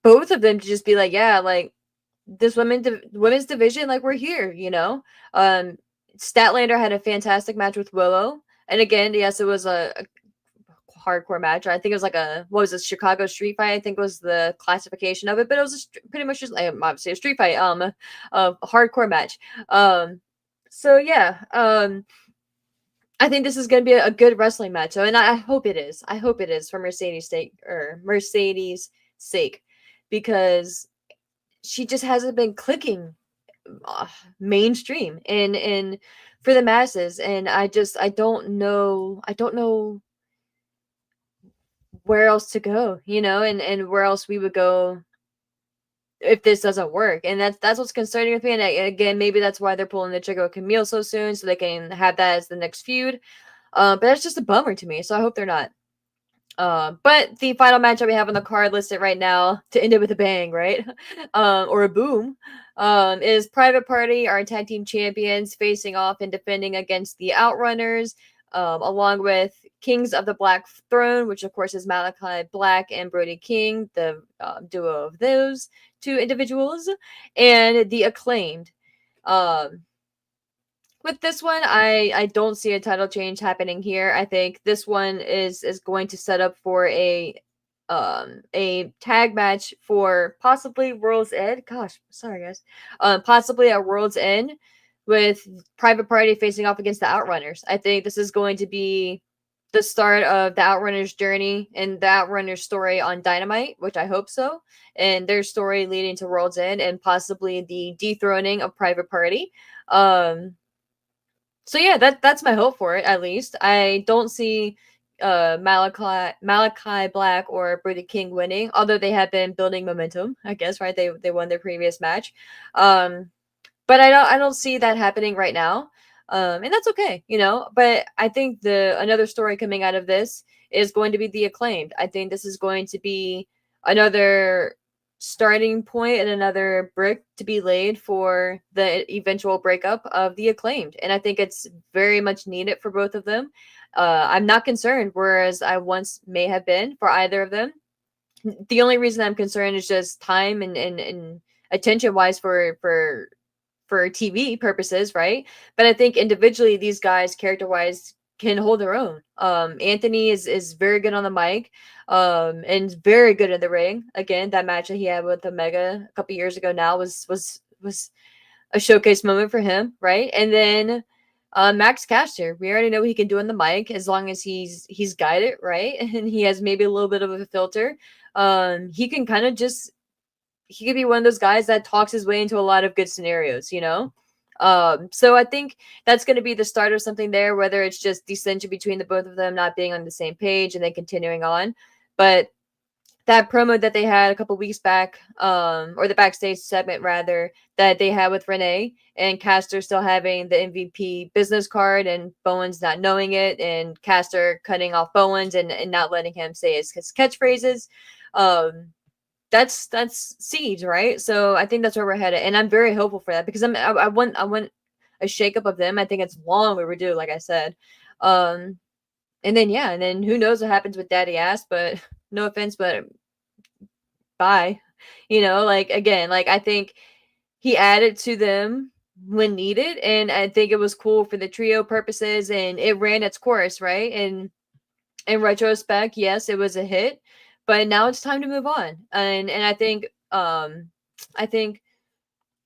both of them to just be like, yeah, like this women's division, like we're here, you know. Statlander had a fantastic match with Willow, and again, yes, it was a hardcore match. I think it was like what was it, Chicago street fight? I think was the classification of it, but it was pretty much just like, obviously a street fight, a hardcore match. So yeah, I think this is going to be a good wrestling match. So, and I hope it is. I hope it is for Mercedes' sake, because she just hasn't been clicking mainstream and for the masses, and I don't know where else to go, and where else we would go if this doesn't work. And that's what's concerning with me. And again, maybe that's why they're pulling the trigger with Camille so soon, so they can have that as the next feud. But that's just a bummer to me. So I hope they're not. But the final match that we have on the card listed right now to end it with a bang, right? Or a boom, is Private Party, our tag team champions, facing off and defending against the Outrunners, along with Kings of the Black Throne, which of course is Malachi Black and Brody King, the duo of those two individuals, and the Acclaimed. Um, with this one, I don't see a title change happening here. I think this one is going to set up for a tag match for possibly World's End. Gosh, sorry guys. Possibly at World's End with Private Party facing off against the Outrunners. I think this is going to be the start of the Outrunners journey and the Outrunners story on Dynamite, which I hope so, and their story leading to World's End and possibly the dethroning of Private Party. So yeah, that's my hope for it. At least I don't see Malachi Black or Brody King winning, although they have been building momentum. I guess, right? They won their previous match, but I don't see that happening right now, and that's okay, But I think the another story coming out of this is going to be the Acclaimed. I think this is going to be another starting point and another brick to be laid for the eventual breakup of the Acclaimed. And I think it's very much needed for both of them. I'm not concerned, whereas I once may have been for either of them. The only reason I'm concerned is just time and attention wise for TV purposes, right? But I think individually these guys character wise can hold their own. Anthony is very good on the mic, and very good in the ring. Again, that match that he had with Omega a couple years ago now was a showcase moment for him, right? And then Max Caster, we already know what he can do on the mic as long as he's guided, right? And he has maybe a little bit of a filter. He can kind of just he could be one of those guys that talks his way into a lot of good scenarios. So I think that's going to be the start of something there, whether it's just dissension between the both of them not being on the same page and then continuing on. But that promo that they had a couple weeks back, or the backstage segment rather, that they had with Renee and Caster still having the MVP business card and Bowens not knowing it, and Caster cutting off Bowens and not letting him say his catchphrases. that's Siege, right? So I think that's where we're headed, and I'm very hopeful for that because I want a shakeup of them. I think it's long overdue, like I said. Um, and then yeah, and then who knows what happens with Daddy Ass? But no offense, but bye. Like again, like I think he added to them when needed, and I think it was cool for the trio purposes, and it ran its course, right? And in retrospect, yes, it was a hit, but now it's time to move on. And I think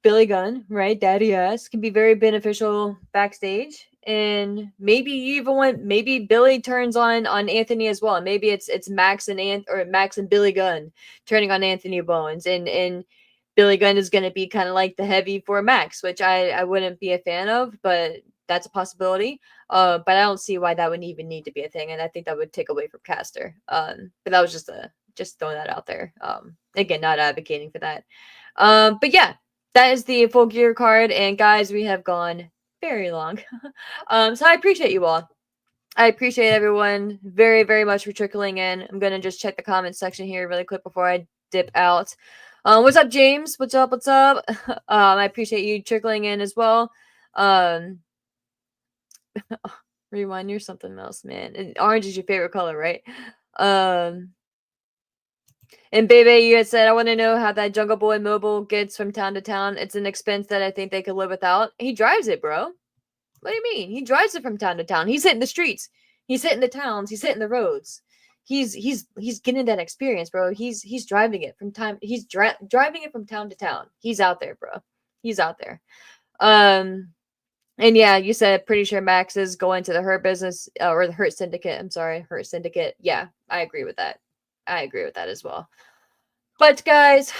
Billy Gunn, right, Daddy S, can be very beneficial backstage. And maybe you even want maybe Billy turns on Anthony as well. Maybe it's Max and Max and Billy Gunn turning on Anthony Bowens, and Billy Gunn is going to be kind of like the heavy for Max, which I wouldn't be a fan of, but that's a possibility. But I don't see why that would even need to be a thing, and I think that would take away from Caster. But that was just throwing that out there. Again, not advocating for that. But yeah, that is the full gear card, and guys, we have gone very long. So I appreciate you all. I appreciate everyone very, very much for trickling in. I'm gonna just check the comments section here really quick before I dip out. What's up, James? What's up? What's up? I appreciate you trickling in as well. Rewind, you're something else, man. And orange is your favorite color, right? And Bebe, you had said, I want to know how that Jungle Boy mobile gets from town to town. It's an expense that I think they could live without. He drives it, bro. What do you mean? He drives it from town to town. He's hitting the streets. He's hitting the towns. He's hitting the roads. He's getting that experience, bro. He's driving it from time. He's driving it from town to town. He's out there, bro. He's out there. And yeah, you said pretty sure Max is going to the Hurt business or the Hurt Syndicate. I'm sorry, Hurt Syndicate. Yeah, I agree with that. I agree with that as well. But guys,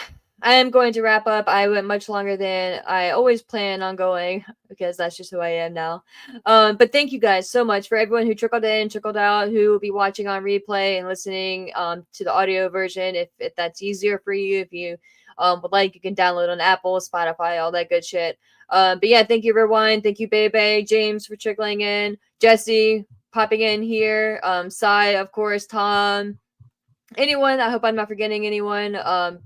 I am going to wrap up. I went much longer than I always plan on going because that's just who I am now. But thank you guys so much for everyone who trickled in, trickled out, who will be watching on replay and listening to the audio version if that's easier for you. If you would like, you can download on Apple, Spotify, all that good shit. But yeah, thank you, Rewind. Thank you, Bebe, James for trickling in, Jesse popping in here, Sai, of course, Tom, anyone. I hope I'm not forgetting anyone. And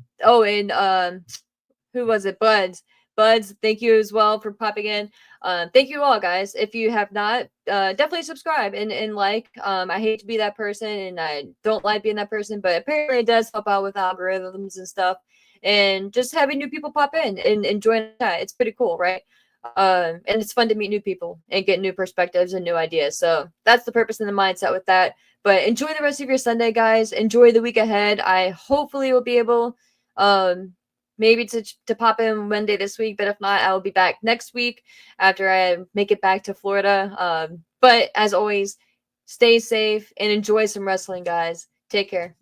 who was it? Buds, thank you as well for popping in. Thank you all, guys. If you have not, definitely subscribe and like. I hate to be that person, and I don't like being that person, but apparently it does help out with algorithms and stuff. And just having new people pop in and join that, it's pretty cool, right? And it's fun to meet new people and get new perspectives and new ideas. So that's the purpose and the mindset with that. But enjoy the rest of your Sunday, guys. Enjoy the week ahead. I hopefully will be able, maybe to pop in Monday this week. But if not, I will be back next week after I make it back to Florida. But as always, stay safe and enjoy some wrestling, guys. Take care.